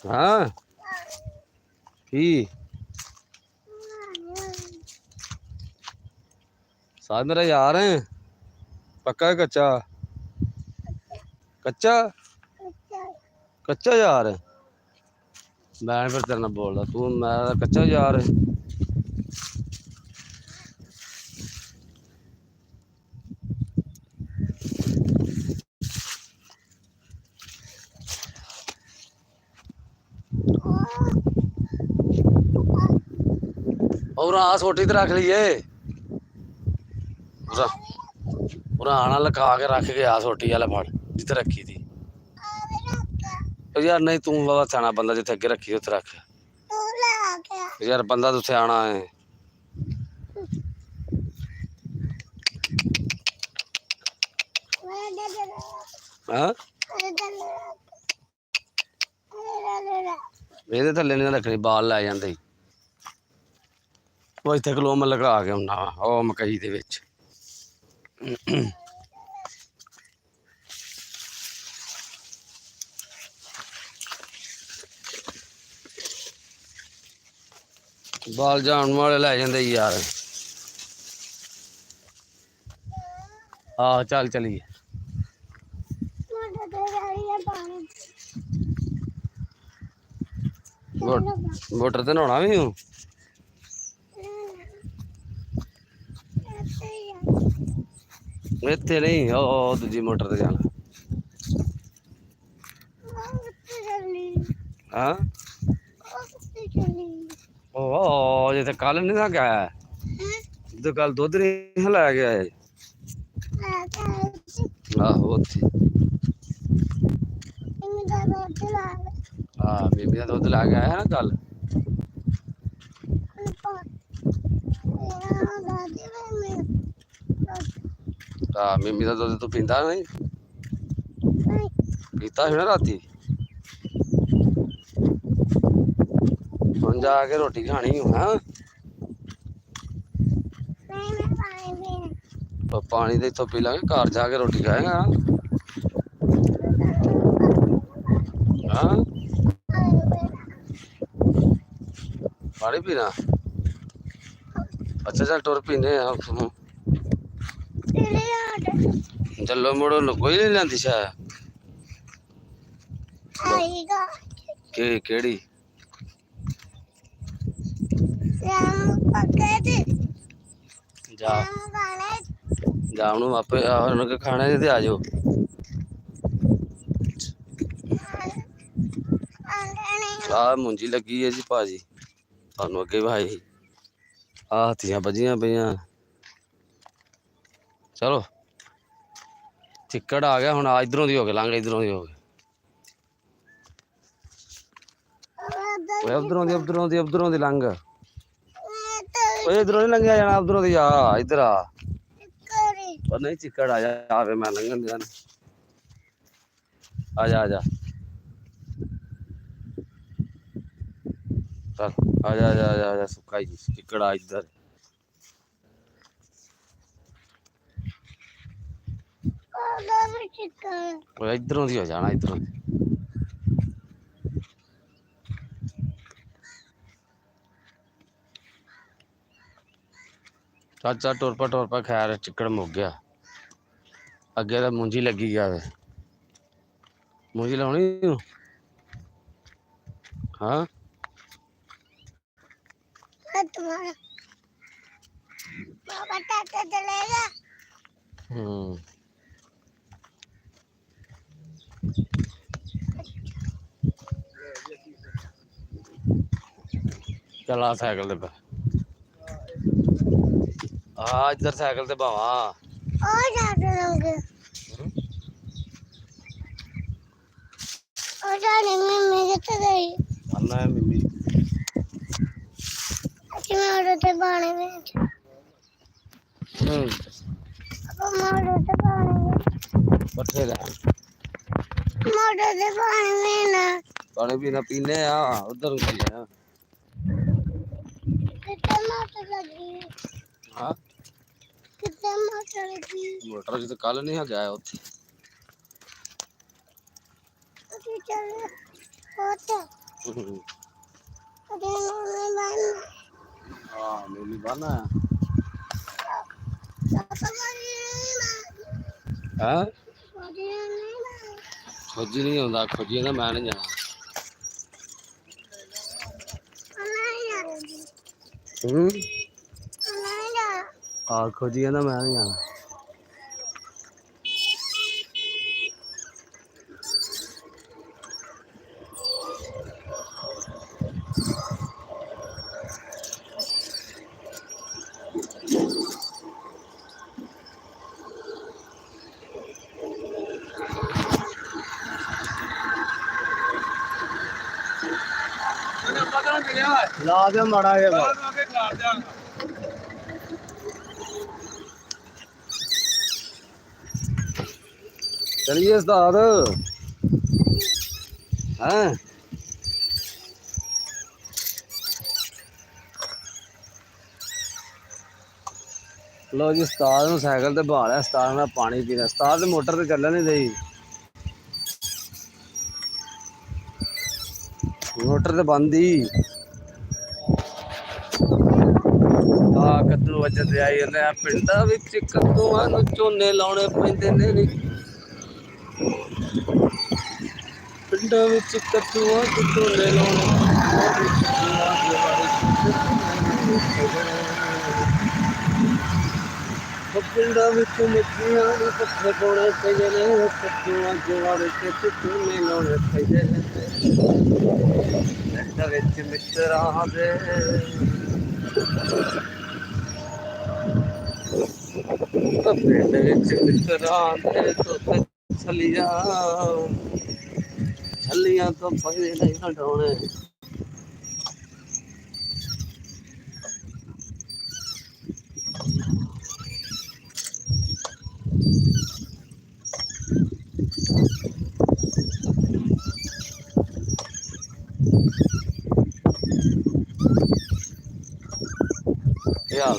[SPEAKER 1] ਹਾਂ ਕੀ ਸਾਧ ਮੇਰਾ ਯਾਰ ਹੈ ਪੱਕਾ ਕੱਚਾ। ਕੱਚਾ ਕੱਚਾ ਯਾਰ ਹੈ। ਮੈਂ ਫਿਰ ਤੇਰੇ ਨਾਲ ਬੋਲਦਾ ਤੂੰ ਮੈਂ ਕੱਚਾ ਯਾਰ ਹੈ। और आ सोटी तो रख लीए। पुराना लगा के रख गया सोटी वाले फड़ जिथे रखी थी। यार नहीं तू बाबा सियाना बंदा जिथे अगे रखी उत्थे रख। यार बंदा तू सियाना है। ਇਹਦੇ ਥੱਲੇ ਨਹੀਂ ਰੱਖਣੀ ਬਾਲ ਲੈ ਜਾਂਦੇ। ਉਹ ਇੱਥੇ ਕਲੋ ਮੈਂ ਲਗਾ ਕੇ ਆਉਣਾ ਵਾ ਉਹ ਮਕਈ ਦੇ ਵਿੱਚ। ਬਾਲ ਜਾਣ ਵਾਲੇ ਲੈ ਜਾਂਦੇ ਯਾਰ। ਆਹ ਚੱਲ ਚਲੀਏ। ਮੋਟਰ ਤੇ ਨਹਾਉਣਾ ਵੀ ਹੂੰ। ਇੱਥੇ ਨਹੀਂ ਉਹ ਦੂਜੀ ਮੋਟਰ ਤੇ ਜਾਣਾ। ਹਾਂ ਉਹ ਜਿੱਥੇ ਕੱਲ ਨੀ ਨਾ ਗਿਆ ਤੇ ਕੱਲ ਦੁੱਧ ਨਹੀਂ ਲੈ ਕੇ ਆਏ। ਆਹੋ ਉੱਥੇ ਹਾਂ ਬੀਬੀ ਦਾ ਦੁੱਧ ਲੈ ਕੇ ਆਇਆ ਨਾ ਕੱਲ। ਹਾਂ ਬੀਬੀ ਦਾ ਦੁੱਧ ਤੂੰ ਪੀਂਦਾ ਨਹੀਂ। ਪੀਤਾ ਸੀ ਨਾ ਰਾਤੀ। ਹੁਣ ਜਾ ਕੇ ਰੋਟੀ ਖਾਣੀ ਹੂੰ। ਹਾਂ ਪਾਣੀ ਤੇ ਇੱਥੋਂ ਪੀ ਲਾਂਗੇ ਘਰ ਜਾ ਕੇ ਰੋਟੀ ਖਾਏਗਾ। ਹਾਂ ਪਾਣੀ ਪੀਣਾ ਅੱਛਾ ਚੱਲ ਟੁਰ ਪੀਨੇ ਆ। ਚੱਲੋ ਮੁੜੋ ਕੋਈ ਨਹੀਂ ਲਿਆਂਦੀ ਸ਼ਾਇਦ। ਕਿਹੜੀ ਜਾ ਜਾ ਉਹਨੂੰ ਆਪੇ ਖਾਣੇ ਤੇ ਆ ਜਾਓ। ਆਹ ਮੁੰਜੀ ਲੱਗੀ ਹੈ ਜੀ ਭਾਜੀ ਤੁਹਾਨੂੰ ਅੱਗੇ ਭਾਈ ਆਹ ਹੱਥੀਆਂ ਵੱਜੀਆਂ ਪਈਆਂ। ਚਲੋ ਚਿੱਕੜ ਆ ਗਿਆ ਹੁਣ ਇਧਰੋਂ ਦੀ ਹੋ ਕੇ ਲੰਘ ਇਧਰੋਂ ਦੀ ਹੋ ਕੇ ਉਧਰੋਂ ਦੀ ਲੰਘ। ਇਧਰੋਂ ਨੀ ਲੰਘਿਆ ਜਾਣਾ ਉਧਰੋਂ ਦੀ ਆ ਇੱਧਰ ਆ। ਪਰ ਨਹੀਂ ਚਿੱਕੜ ਆ ਜਾ ਆਵੇ ਮੈਂ ਲੰਘਣ ਦਿਆਂ। ਆ ਜਾ ਆ ਜਾ ਚੱਲ ਆ ਜਾ ਆ ਜਾ ਸੁੱਕਾ ਹੀ ਚਿੱਕੜ ਆ ਇੱਧਰ। इधरों दी हो जाना इधरों चाचा टुरपा खैर चिकड़ मुक गया। ਅੱਗੇ ਤਾਂ ਮੁੰਜੀ ਲੱਗੀ ਗਿਆ ਵੇ ਮੁੰਜੀ ਲਾਉਣੀ ਹਾਂ ਚਲਾ ਸਾਈਕਲ ਤੇ ਪਾ ਆ ਇੱਧਰ ਸਾਈਕਲ ਤੇ ਭਾਵਾਂ ਆਨਾ ਮਿੰਮੀ ਪੱਠੇ ਲੈ ਪਾਣੀ ਪੀਣਾ ਪੀਨੇ ਆ ਉਧਰ ਆ ਹਾਂ ਮੋਟਰ ਜਿੱਦ ਕੱਲ ਨਹੀਂ ਗਿਆ ਉੱਥੇ ਹਾਂ ਨੀਲੀ ਬਾਨਾ ਹਾਂ ਖੋਜੀ ਨਹੀਂ ਆਉਂਦਾ ਖੋਜੀ ਦਾ ਮੈਂ ਨਹੀਂ ਜਾਣਾ ਆ ਖੋਜੀ ਦਾ ਮੈਂ ਨਹੀਂ ਜਾਣਾ ਲਾ ਦੇ ਮਾੜਾ ਜਿਹਾ चलिए उस्ताद हैं लो जी उस्ताद साइकिल ते बहा लिया उस्ताद ने पानी पीना उस्ताद मोटर ते चलन नहीं दई मोटर ते बंद ही कद्दू वजते आई जाते पिंडा विच कद्दूआं नूं झोने लाउणे पैंदे ने पिंडा विच कद्दूआं नूं झोने लाउणे पिंडा विच मच्छियां नूं पत्थे पाउणे पैंदे ने कद्दूआं जवाड़े ते झोने लाउणे पैंदे ने पिंडा विच मित्तरां दे पिंड विच मित्तरां दे छलियां तो पकड़े नहीं हटाने क्या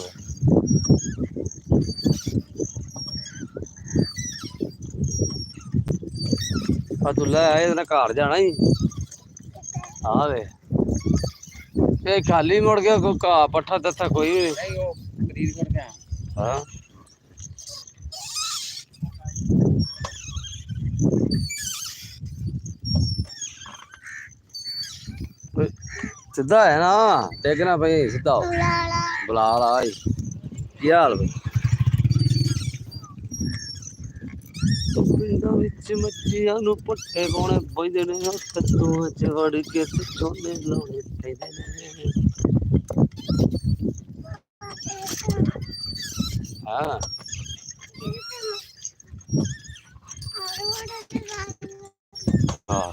[SPEAKER 1] तू लै आए घर जाना ही हाँ वे ये खाली मुड़ गया कोई घा पट्ठा दस्ता कोई भी हाँ सीधा है ना देखना भाई सीधा बुला ला क्या हाल भाई पिंडा विच मच्छियां नूं पट्ठे पाउणे पैंदे ने कद्दूआं च वड़ के झोने लाउणे पैंदे ने हाँ हाँ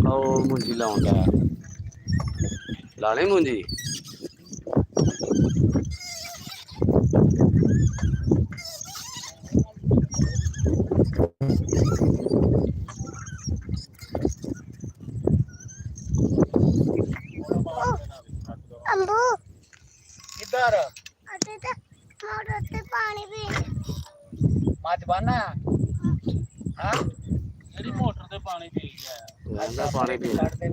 [SPEAKER 1] ओ मुंजी लाउंदा लाने मुंजी
[SPEAKER 2] ਮੱਝ ਬੰਨਾ ਹਾਂ ਜਿਹੜੀ ਮੋਟਰ ਤੇ ਪਾਣੀ ਪੀ ਗਿਆ
[SPEAKER 1] ਕਹਿੰਦਾ ਪਾਣੀ ਪੀ
[SPEAKER 2] ਕੱਢਦੇ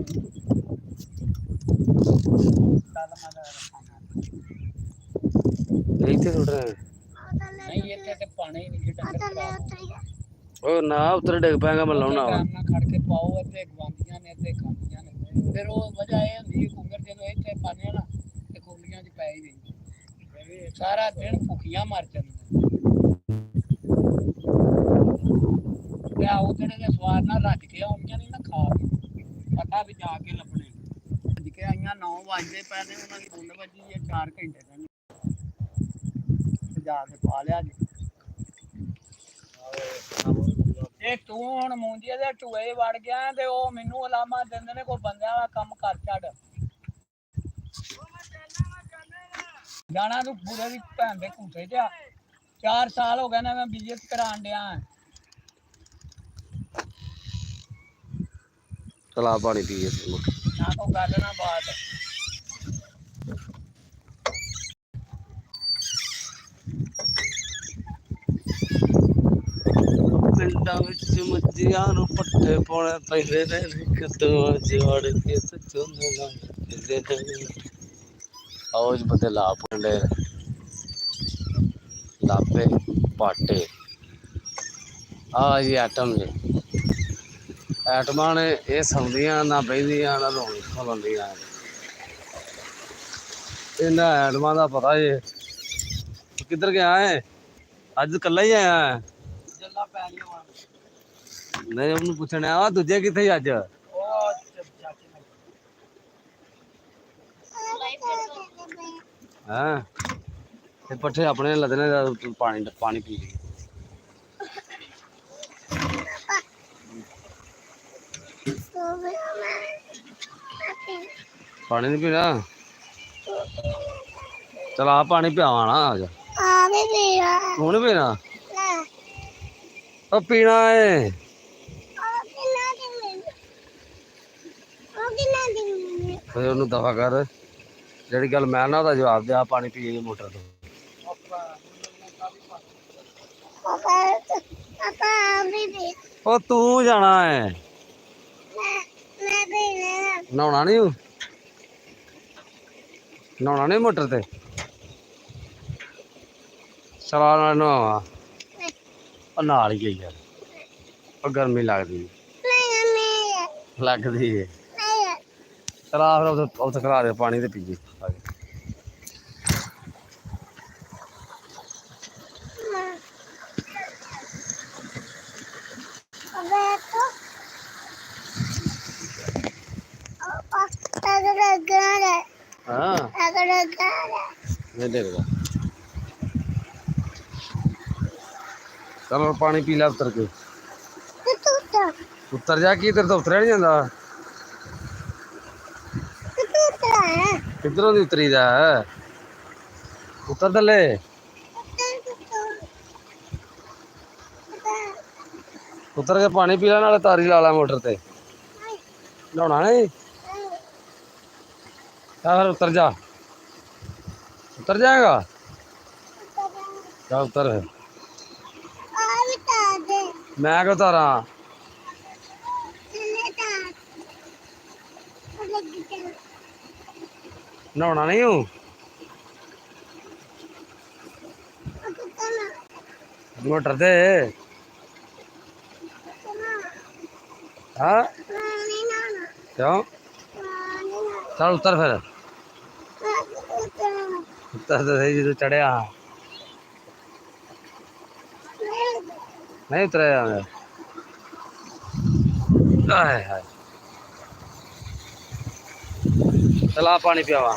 [SPEAKER 1] ਇੱਥੇ ਸੁੱਟ ਰਿਹਾ
[SPEAKER 2] ਨਹੀਂ ਇੱਥੇ ਤੇ ਪਾਣੀ ਨਹੀਂ
[SPEAKER 1] ਉਹ ਨਾ ਉੱਤਰ ਡਿੱਗ ਪੈਗਾ ਮੈਂ ਲਾਉਣਾ ਵਾ
[SPEAKER 2] ਨਾਲ ਖੜ ਕੇ ਪਾਓ ਇੱਥੇ ਗਵਾਂਦੀਆਂ ਨੇ ਇੱਥੇ ਖਾਂਦੀਆਂ ਨੇ ਫਿਰ ਉਹ ਵਜ੍ਹਾ ਇਹ ਹੁੰਦੀ ਕੁੰਗਰ ਜਦੋਂ ਇੱਥੇ ਪਾਣੇ ਨਾ ਤੇ ਕੁੰਗਲੀਆਂ 'ਚ ਪੈ ਹੀ ਨਹੀਂ ਸਾਰਾ ਦਿਨ ਭੁੱਖੀਆਂ ਮਰ ਜਾਂਦੀਆਂ ਤੇ ਆਉ ਜਿਹੜੇ ਦੇ ਸਵਾਰ ਨਾਲ ਰੱਜ ਕੇ ਆਉਂਦੀਆਂ ਨਹੀਂ ਨਾ ਖਾ ਕੇ ਪਤਾ ਵੀ ਜਾ ਕੇ ਲੱਭਣੇ ਰੱਜ ਕੇ ਆਈਆਂ 9 ਵਜੇ ਪਏ ਨੇ ਉਹਨਾਂ ਦੀ ਬੁੰਡ ਵੱਜੀ ਹੈ 4 ਘੰਟੇ ਦਾ ਜਾ ਕੇ ਪਾ ਲਿਆ ਜੀ ਇਹ ਤੂੰ ਹੁਣ ਮੂੰਜੀਏ ਦੇ ਟੂਏ ਵੜ ਗਿਆ ਤੇ ਉਹ ਮੈਨੂੰ ਅਲਾਮਾ ਦਿੰਦੇ ਨੇ ਕੋਈ ਬੰਦਿਆਂ ਦਾ ਕੰਮ ਕਰ ਛੱਡ ਜਾਣਾ ਤੂੰ ਪੂਰੇ ਦੀ ਭੈਣ ਦੇ ਘੂਟੇ ਚ 4 ਸਾਲ ਹੋ ਗਏ ਨੇ ਮੈਂ ਬਿਜ਼ਨਸ ਕਰਾਉਣ ਡਿਆ
[SPEAKER 1] ਚਲਾ ਪਾਣੀ ਪੀਏ
[SPEAKER 2] ਨਾ ਕੋ ਗੱਲ ਨਾ ਬਾਤ
[SPEAKER 1] ਪਿੰਡਾਂ ਵਿੱਚ ਮੱਝੀਆਂ ਨੂੰ ਪੱਠੇ ਪਾਉਣੇ ਪੈਂਦੇ ਨੇ ਕਿਤੋਂ ਜੋੜ ਕੇ ਚੁੰਦੇ ਆਉਜ ਬੰਦੇ ਲਾ ਪੁੰਡੇ ਲਾਪੇ ਪਾਟੇ ਆ ਜੀ ਆਟਮ ਜੀ ਐਟਮਾਂ ਨੇ ਇਹ ਸੌਂਦੀਆਂ ਨਾ ਬਹਿੰਦੀਆਂ ਨਾ ਰੋਣ ਖਲੋਂਦੀਆਂ ਇਹਨਾਂ ਐਟਮਾਂ ਦਾ ਪਤਾ ਜੇ ਕਿੱਧਰ ਗਿਆ ਹੈ ਅੱਜ ਇਕੱਲਾ ਹੀ ਆਇਆ ਹੈ
[SPEAKER 2] ਜੱਲਾ ਪੈ ਗਿਆ
[SPEAKER 1] ਨਹੀਂ ਉਹਨੂੰ ਪੁੱਛਣਾ ਵਾ ਦੂਜੇ ਕਿੱਥੇ ਅੱਜ ਹਾਂ ਤੇ ਪੱਠੇ ਆਪਣੇ ਲੱਦਣੇ ਪਾਣੀ ਪਾਣੀ ਪੀ ਲਈ ਪਾਣੀ ਨਹੀਂ ਪੀਣਾ ਚਲ ਆ ਪਾਣੀ ਪਿਆਵਾ ਨਾ ਆ ਜਾ ਤੂੰ ਨੀ ਪੀਣਾ ਉਹ ਪੀਣਾ ਏ ਫਿਰ ਉਹਨੂੰ ਦਫਾ ਕਰ ਜਿਹੜੀ ਗੱਲ ਮੈਂ ਨਾ ਉਹਦਾ ਜਵਾਬ ਦੇ ਆ ਪਾਣੀ ਪੀਏ ਮੋਟਰ ਤੋਂ ਉਹ ਤੂੰ ਜਾਣਾ ਹੈ ਨਹਾਉਣਾ ਨੀ ਨਹਾਉਣਾ ਨੀ ਮੋਟਰ ਤੇ ਚਲਾ ਨਾਲ ਨਹਾਵਾ ਉਹ ਨਾਲ ਹੀ ਗਈ ਯਾਰ ਉਹ ਗਰਮੀ ਲੱਗਦੀ ਲੱਗਦੀ ਹੈ ਚਲਾ ਫਿਰ ਉੱਥੇ ਖਲਾ ਦੇ ਪਾਣੀ ਤੇ ਪੀਏ हाँ नहीं देखता चलो पानी पी ला उतर के उतर जा कि इधर तो उतरिया नहीं जाता किधरों दी उतरी दा उतर दले उतर के पानी पी ला नाले तारी ला ला मोटर ते नहाना नहीं फिर उतर जा उतर जाएगा क्या उतर है मैं क्यों उतारा नहाना नहीं हूँ मोटर से हाँ क्यों चल उतर फिर उतर तो सही जो चढ़िया नहीं उतरा हाय चला पानी पियावा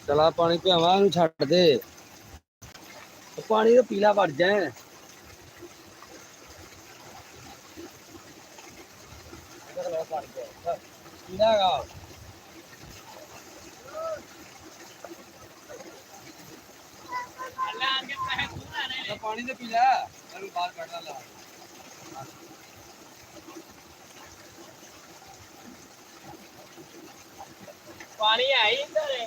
[SPEAKER 1] चला पानी पियावा छड़ दे पानी तो पीला बढ़ जाए पानी तो पी ला बाहर कट ला
[SPEAKER 2] ਪਾਣੀ ਹੈ ਹੀ ਇੱਧਰ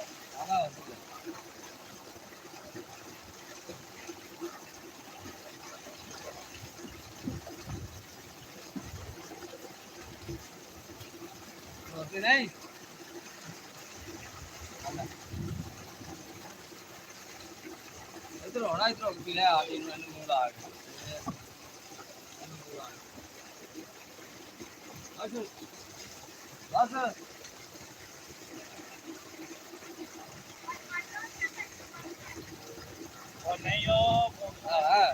[SPEAKER 2] ਨਹੀਂ इधर होना इधर पीले आ गए मैंने मुंह ला के अच्छा बस और नहीं हो हां हां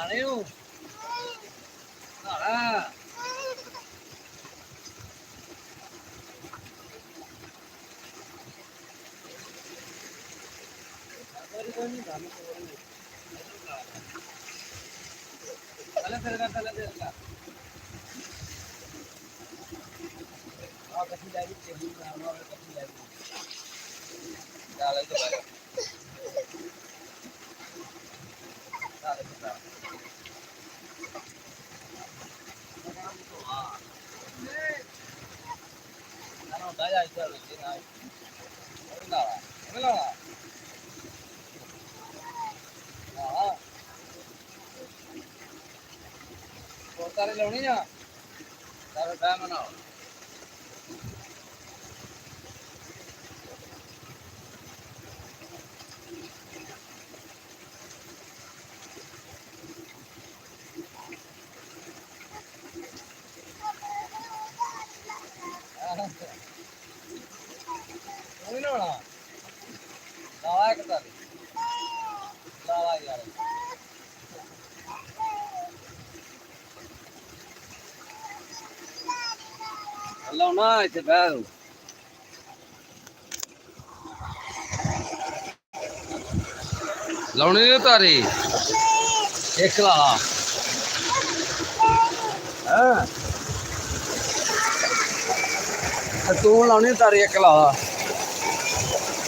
[SPEAKER 2] नहीं हूं हां चले फिर का चले इसका आ कहीं जाएगी तेरी नाम और कहीं जाएगी चल इधर चल इधर ना ना जा इधर ना ना ना हां और तारे लाउनी ना तारे टाइम ना नहीं ना लावा के तारे लावा यार लाउना इथे बैठ लाउनी नहीं तारे एक ला हां तू लाउनी तारे एक ला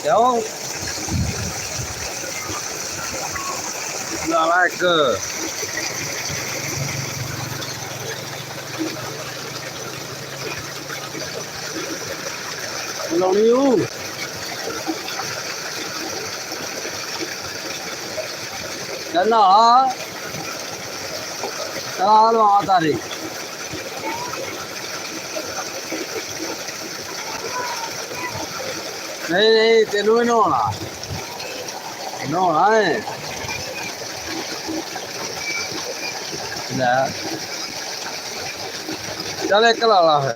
[SPEAKER 2] क्यों लावा एक लाउनी हूं चलना चल वहां तारे नहीं नहीं तेनू भी नहाना नहाना है चल एक ला ला फिर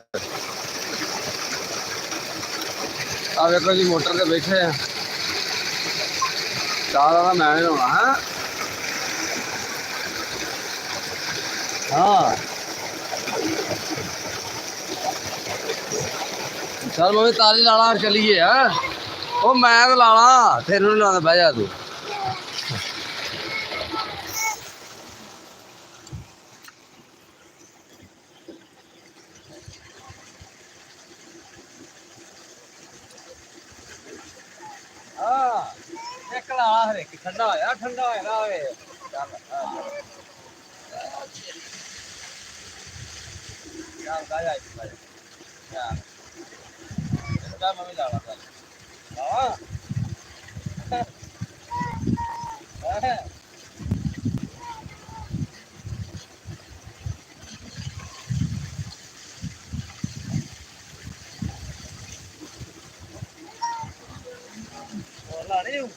[SPEAKER 2] आ देखो जी मोटर पे बैठे हैं चार वाला मैं नहीं होना है हाँ चल मम्मी तारी लाला चलिए है वो मैं तो लाला तेन नहीं लाना बह जा तू हाँ एक लाला हर एक ठंडा होया ना होवे चल चल बह जा चल मम्मी लाला लावा लाने हूं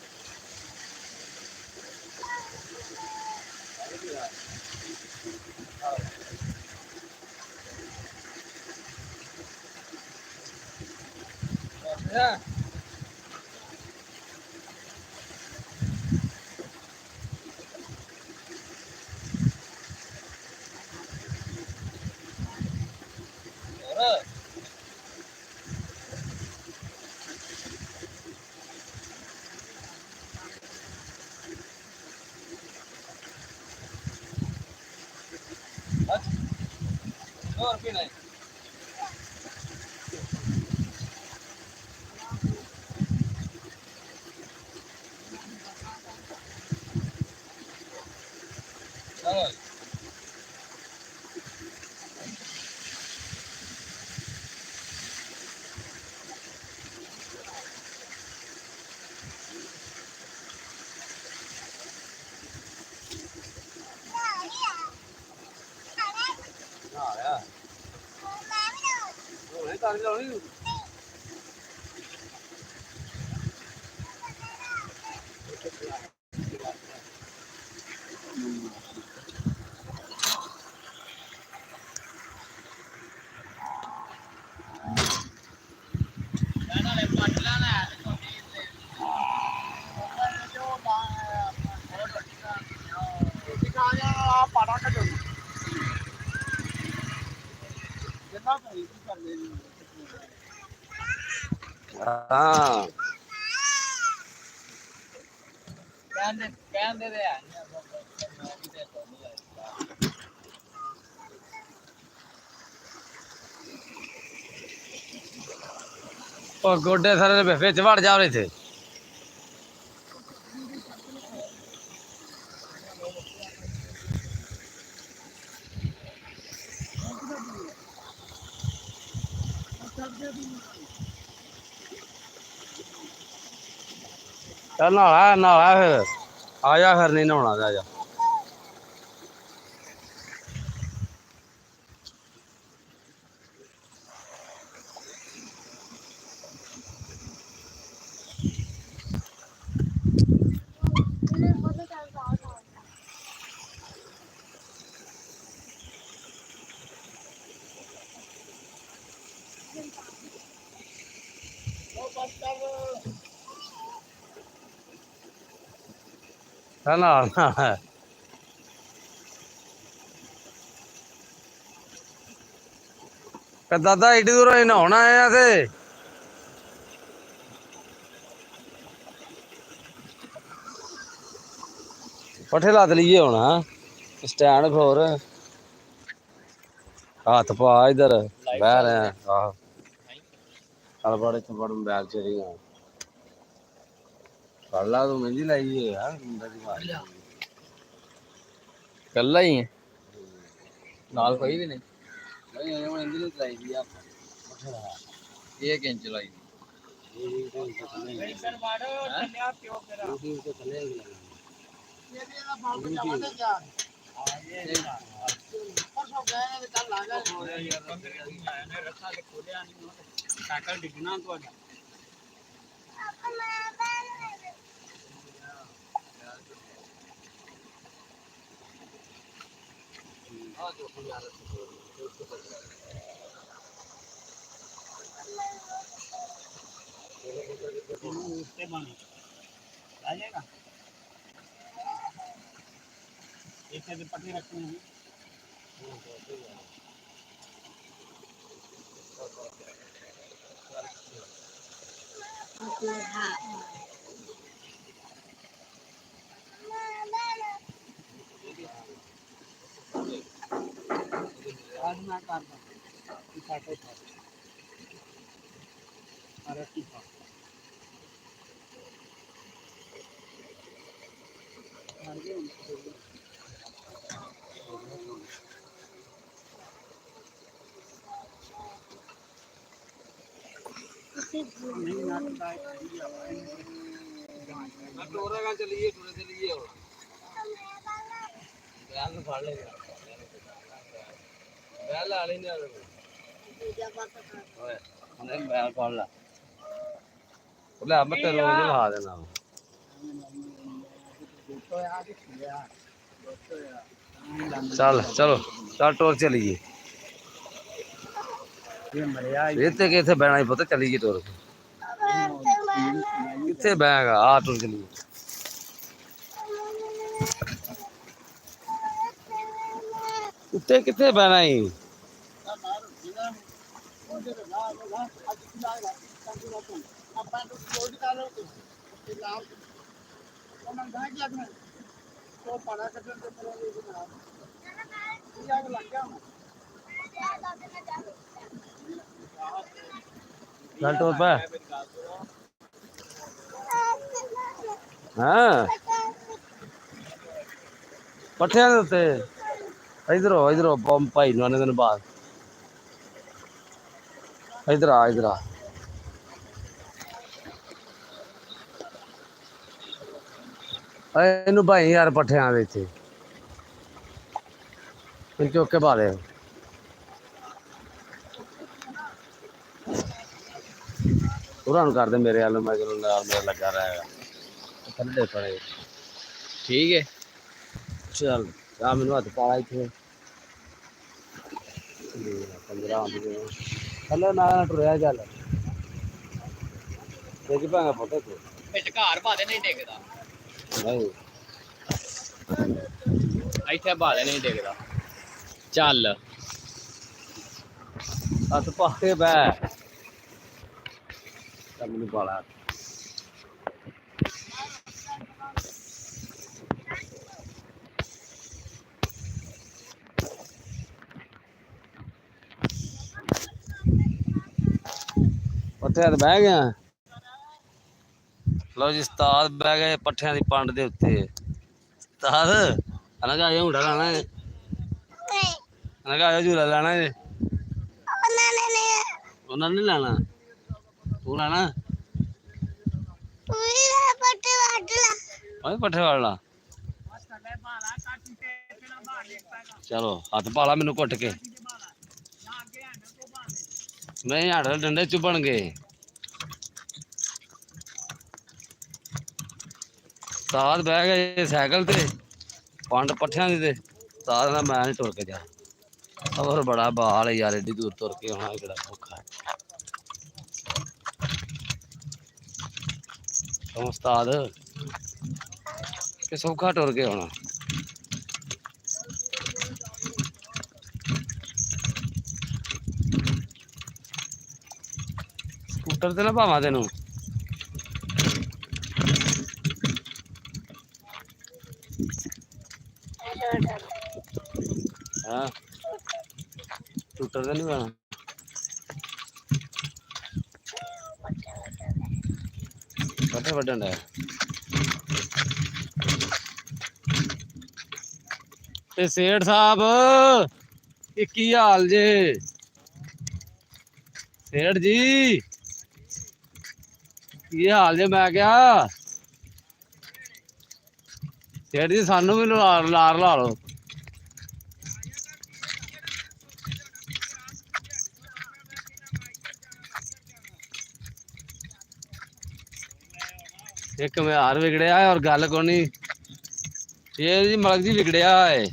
[SPEAKER 2] Yeah. और भी नहीं
[SPEAKER 1] ਆਇਆ ਹੋਣੇ ਕਰ ਲਾਉਣੀ ਹਾਂ
[SPEAKER 2] ਕਹਿੰਦੇ ਤੇ ਹੈ
[SPEAKER 1] ਉਹ ਗੋਡੇ ਸਾਰੇ ਦੇ ਵਿੱਚ ਵੜ ਜਾ ਰਹੇ ਥੇ ਚੱਲ ਨਹਾਲਾ ਫਿਰ ਆ ਜਾ ਫਿਰ ਨਹੀਂ ਨਹਾਉਣਾ ਜਾ ਜਾ ਚੱਲ ਨਹਾ ਦਾਦਾ ਏਡੀ ਦੂਰੋਂ ਨਹਾਉਣਾ ਆਇਆ ਤੇ ਪੱਠੇ ਲੱਦ ਲਈਏ ਹੁਣ ਸਟੈਂਡ ਫੋਰ ਹੱਥ ਪਾ ਇਧਰ ਬਹਿ ਰਿਹਾ ਆਹ ਚੱਲ ਬੜੇ ਚੰਬੜ ਮੋਬਾਈਲ ਚ ਰਹੀ ਫੜ ਲਾ ਤੂੰ ਮਹਿੰਦੀ ਲਾਈ ਯਾਰ ਮੁੰਡਾ ਦੀ ਮਾਰ
[SPEAKER 3] ਕੱਲਾ ਹੀ ਹੈ ਨਾਲ ਕੋਈ ਵੀ ਨਹੀਂ
[SPEAKER 1] ਨਹੀਂ ਇਹ ਮਹਿੰਦੀ ਨਹੀਂ ਲਾਈ ਦੀ ਆ
[SPEAKER 3] ਇਹ ਕਿੰਨ ਚਲਾਈ
[SPEAKER 2] ਡਿੱਗਣਾ ਤੁਹਾਡਾ आ जाएगा एक से पट्टी रखते हैं आज मैं करता
[SPEAKER 1] ਟੋਰਾ ਚਲੀਏ ਟੋਰੇ ਚਲੀਏ ਹੁਣ ਬੈਲ ਨੂੰ ਫੜ ਲੈ ਬੈਲ ਲਾ ਲੈਨੇ ਆ ਓਏ ਉਹਨੇ ਬੈਲ ਫੜ ਲਾ ਲੈ ਮੈਂ ਤੈਨੂੰ ਉਹ ਲਵਾ ਦੇਣਾ ਚੱਲ ਚਲੋ ਚੱਲ ਟੋਰ ਚਲੀਏ ਇਹ ਤੇ ਕਿੱਥੇ ਬਹਿਣਾ ਹੀ ਪਤਾ ਚਲੀਏ ਟੋਰ ਕਿੱਥੇ ਬਹਿਗਾ ਆ ਟੋਰ ਚਲੀਏ ਉੱਤੇ ਕਿੱਥੇ ਬਹਿਣਾ ਹੀ ਚੱਲ ਟੋਰ ਪੈ ਹਾਂ ਪੱਠਿਆਂ ਦੇ ਉੱਤੇ ਇਧਰੋਂ ਭਾਈ ਨੂੰ ਆਨੇ ਦਿਨ ਬਾਅਦ ਇਧਰ ਆ ਇਹਨੂੰ ਭਾਈ ਯਾਰ ਪੱਠਿਆਂ ਦੇ ਇੱਥੇ ਚੁੱਕ ਕੇ ਪਾ ਦੇ ਉਹਨਾਂ ਨੂੰ ਕਰਦੇ ਮੇਰੇ ਵੱਲ ਮੈਂ ਚਲੋ ਨਾਲ ਮੇਰਾ ਲੱਗਾ ਰਹੇਗਾ ਥੱਲੇ ਪੜੇ
[SPEAKER 3] ਠੀਕ ਹੈ
[SPEAKER 1] ਚੱਲ ਆ ਮੈਨੂੰ ਹੱਥ ਪਾ ਇੱਥੇ 15 ਆਉਂਦੇ ਥੱਲੇ ਨਾ ਟੁਰਿਆ ਚੱਲ ਦੇਖ ਪਾਂਗਾ ਫੋਟੋ ਤੂੰ
[SPEAKER 3] ਵਿੱਚ ਘਰ ਬਾਦੇ ਨਹੀਂ ਡਿੱਗਦਾ
[SPEAKER 1] ਨਹੀਂ
[SPEAKER 3] ਇੱਥੇ ਬਾਦੇ ਨਹੀਂ ਡਿੱਗਦਾ ਚੱਲ
[SPEAKER 1] ਹੱਥ ਪਾ ਕੇ ਬੈ ਤਾਂ ਮੈਨੂੰ ਪਾਲਾ ਪੱਠਿਆਂ ਤੇ ਬਹਿ ਗਿਆ ਲਓ ਜੀ ਉਸਤਾਦ ਬਹਿ ਗਏ ਪੱਠਿਆਂ ਦੀ ਪੰਡ ਦੇ ਉੱਤੇ ਉਸਤਾਦ ਅਨਗਾ ਇਹ ਝੂੜਾ ਲਾਣਾ ਹੈ ਅਨਗਾ ਇਹ ਝੂੜਾ ਲਾਣਾ ਹੈ ਉਹਨਾਂ ਨੇ ਲਾਣਾ ਤੂੰ ਲਾਣਾ ਓਏ ਪੱਠੇ ਵਾਲਾ ਚਲੋ ਹੱਥ ਪਾ ਲਾ ਮੈਨੂੰ ਘੁੱਟ ਕੇ ਨਹੀਂ ਹੱਡ ਡੰਡੇ ਚੁੱਭਣ ਗਏ ਉਸਤਾਦ ਬਹਿ ਗਏ ਸਾਈਕਲ ਤੇ ਪੰਡ ਪੱਠਿਆਂ ਦੀ ਤੇ ਉਸਤਾਦ ਦਾ ਮੈਂ ਨਹੀਂ ਟੁਰ ਕੇ ਜਾ ਹੋਰ ਬੜਾ ਬਹਾਲ ਯਾਰ ਏਡੀ ਦੂਰ ਤੁਰ ਕੇ ਆਉਣਾ ਕਿਹੜਾ ਔਖਾ ਉਸਤਾਦ ਕਿ ਸੌਖਾ ਟੁਰ ਕੇ ਆਉਣਾ ਸਕੂਟਰ ਤੇ ਨਾ ਭਾਵਾਂ ਤੈਨੂੰ ਹਾਂ ਸਕੂਟਰ ਤੇ ਨਹੀਂ ਭਾਣਾ ਪੱਠੇ ਵੱਢਣ ਦਾ ਤੇ ਸੇਠ ਸਾਹਿਬ ਇਹ ਕੀ ਹਾਲ ਜੇ ਸੇਠ ਜੀ ਕੀ ਹਾਲ ਜੇ ਮੈਂ ਕਿਹਾ ਸੇਠ ਜੀ ਸਾਨੂੰ ਵੀ ਲਾਰ ਲਾ ਲਓ ਇੱਕ ਮਿਆਰ ਵਿਗੜਿਆ ਹੈ ਔਰ ਗੱਲ ਕੋਨੀ ਇਹ ਜੀ ਮਲਕ ਜੀ ਵਿਗੜਿਆ ਹੈ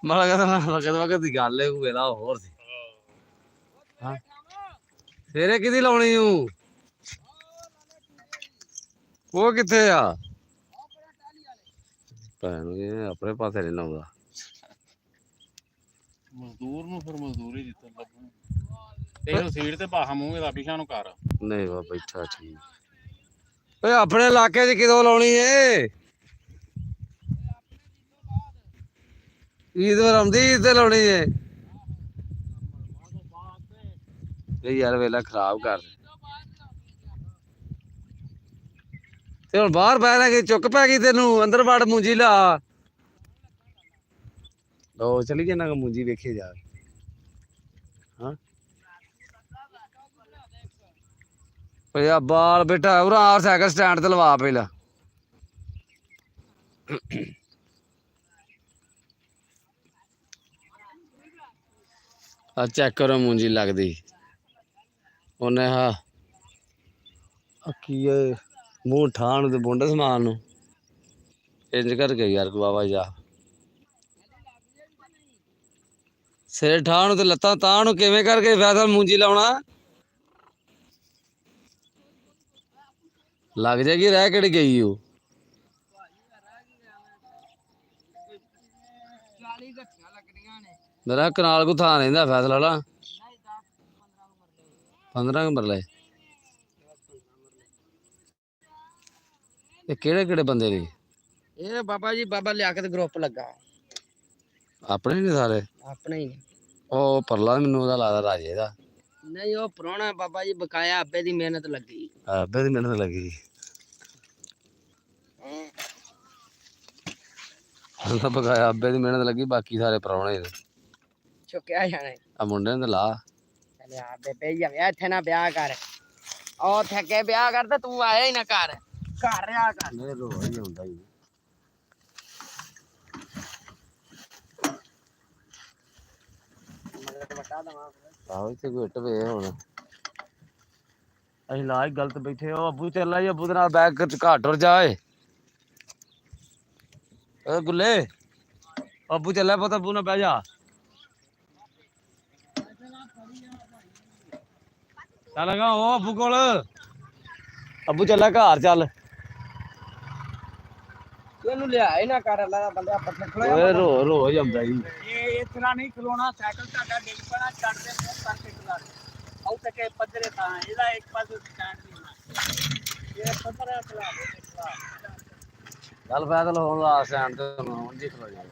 [SPEAKER 1] ਮਲਕ ਦੀ ਗੱਲ ਹੈ ਵੇਲਾ ਹੋਰ ਸੀ ਹਾਂ ਤੇਰੇ ਕਿਹਦੀ ਲਾਉਣੀ ਹੂੰ ਉਹ ਕਿੱਥੇ ਆ ਭੈਣ ਇਹ ਆਪਣੇ ਪਾਸੇ ਨਹੀਂ ਲਾਉਂਦਾ
[SPEAKER 4] ਮਜ਼ਦੂਰ ਨੂੰ ਫਿਰ ਮਜ਼ਦੂਰੀ ਦਿੱਤਾ ਲੱਭੂ ਤੈਨੂੰ ਸੀਟ ਤੇ ਬਾਹਾ ਮੂੰਹ ਇਹਦਾ ਪਿਛਾ ਨੂੰ ਕਰ
[SPEAKER 1] ਨਹੀਂ ਵਾ ਬੈਠਾ ਠੀਕ ਓਏ ਆਪਣੇ ਇਲਾਕੇ 'ਚ ਕਿਦੋਂ ਲਾਉਣੀ ਏ ਈਦ ਵਾਰ ਆਉਂਦੀ ਈਦ ਤੇ ਲਾਉਣੀ ਏ ਇਹ ਯਾਰ ਵੇਲਾ ਖਰਾਬ ਕਰ ਤੇ ਹੁਣ ਬਾਹਰ ਬਹਿ ਲੈ ਚੁੱਕ ਪੈ ਗਈ ਤੈਨੂੰ ਅੰਦਰ ਵੜ ਮੂੰਜੀ ਲਾ ਉਹ ਚਲੀ ਜਾਣਾ ਮੂੰਜੀ ਵੇਖੇ ਜਾ ਹਾਂ ਓਏ ਬਾਲ ਬੇਟਾ ਉਰਾ ਆ ਸਾਈਕਲ ਸਟੈਂਡ ਤੇ ਲਵਾ ਪਹਿਲਾਂ ਆ ਚੈੱਕ ਕਰੋ ਮੂੰਜੀ ਲੱਗਦੀ ਉਹਨੇ ਹਾਂ ਕੀ ਮੂੰਹ ਠਾਣ ਨੂੰ ਤੇ ਬੁੰਡ ਸਮਾਨ ਨੂੰ ਇੰਜ ਕਰਕੇ ਯਾਰ ਬਾਬਾ ਜਾ ਸਿਰ ਠਾਣ ਨੂੰ ਤੇ ਲੱਤਾਂ ਤਾਂ ਨੂੰ ਕਿਵੇਂ ਕਰਕੇ ਫਾਇਦਾ ਮੂੰਜੀ ਲਾਉਣਾ ਲੱਗ ਜਾਏਗੀ ਰਹਿ ਕਿਹੜੀ ਗਈ ਉਹ ਮੇਰਾ ਕਨਾਲ ਕੋ ਥਾਂ ਰਹਿੰਦਾ ਫੈਸਲਾ ਲਾ 15 ਮਰਲੇ ਇਹ ਕਿਹੜੇ ਕਿਹੜੇ ਬੰਦੇ ਨੇ
[SPEAKER 2] ਇਹ ਬਾਬਾ ਜੀ ਬਾਬਾ ਲਿਆਕਤ ਗਰੁੱਪ ਲੱਗਾ
[SPEAKER 1] ਆਪਣੇ ਨੇ ਸਾਰੇ
[SPEAKER 2] ਆਪਣੇ ਹੀ
[SPEAKER 1] ਉਹ ਪਰਲਾ ਮੈਨੂੰ ਉਹਦਾ ਲੱਗਦਾ ਰਾਜੇ ਦਾ
[SPEAKER 2] ਨਹੀਂ ਉਹ ਪੁਰਾਣਾ ਬਾਬਾ ਜੀ ਬਕਾਇਆ ਅੱਬੇ ਦੀ ਮਿਹਨਤ ਲੱਗੀ
[SPEAKER 1] ਅੱਬੇ ਦੀ ਮਿਹਨਤ ਲੱਗੀ ਉਹਦਾ ਬਕਾਇਆ ਅੱਬੇ ਦੀ ਮਿਹਨਤ ਲੱਗੀ ਬਾਕੀ ਸਾਰੇ ਪ੍ਰਾਹੁਣੇ ਨੇ
[SPEAKER 2] ਚੁੱਕਿਆ ਜਾਣਾ
[SPEAKER 1] ਆ ਮੁੰਡੇ ਨੇ ਲਾ
[SPEAKER 2] ਚੱਲ ਆ ਬੇਬੇ ਜਾਵੇ ਇੱਥੇ ਨਾ ਵਿਆਹ ਕਰ ਉਹ ਥੱਕੇ ਵਿਆਹ ਕਰ ਤੇ ਤੂੰ ਆਇਆ ਹੀ ਨਾ ਘਰ ਰਿਹਾ ਕਰ
[SPEAKER 1] ਮੇਰੇ ਰੋਜ਼ ਹੀ ਹੁੰਦਾ ਹੀ ਆਹੋ ਇੱਥੇ ਕੋਈ ਇੱਟ ਵੇ ਹੁਣ ਅਸੀਂ ਲਾਜ ਗਲਤ ਬੈਠੇ ਉਹ ਅੱਬੂ ਚੱਲਾ ਜੀ ਅੱਬੂ ਦੇ ਨਾਲ ਬੈਗ ਘਾਟ ਟੁਰ ਜਾਏ ਗੁੱਲੇ ਅੱਬੂ ਚੱਲਿਆ ਪੁੱਤ ਅੱਬੂ ਨਾਲ ਬਹਿ ਜਾ ਚੱਲ ਗਾ ਉਹ ਅੱਬੂ ਕੋਲ ਅੱਬੂ ਚੱਲਿਆ ਘਰ ਚੱਲ
[SPEAKER 2] ਇਹਨੂੰ ਲਿਆਏ ਨਾ ਕਰ ਅੱਲਾ ਦਾ ਬੰਦਾ ਪੱਠੇ
[SPEAKER 1] ਓਏ ਰੋ ਜਾਂਦਾ ਜੀ
[SPEAKER 2] ਇਹ ਇਸ ਤਰ੍ਹਾਂ ਨਹੀਂ ਖਲੋਣਾ ਸਾਈਕਲ ਤੁਹਾਡਾ ਡਿੱਗ ਪੈਣਾ ਚੜਦੇ ਮੂੰਹ ਕਰਕੇ ਖਲਾ ਆਉ ਤੱਕ ਪੱਧਰੇ ਤਾਂ ਇਹਦਾ ਇੱਕ ਪਾਸੇ ਸਟੈਂਡ ਨਹੀਂ ਹੋਣਾ ਇਹ ਪੱਧਰਾ ਖਲਾ ਦੇ
[SPEAKER 1] ਚੱਲ ਪੈਦਲ ਹੋਣ ਲਾ ਸੈਂਡ ਤੇ ਹੁਣ ਜੀ ਖਲੋ ਜਾ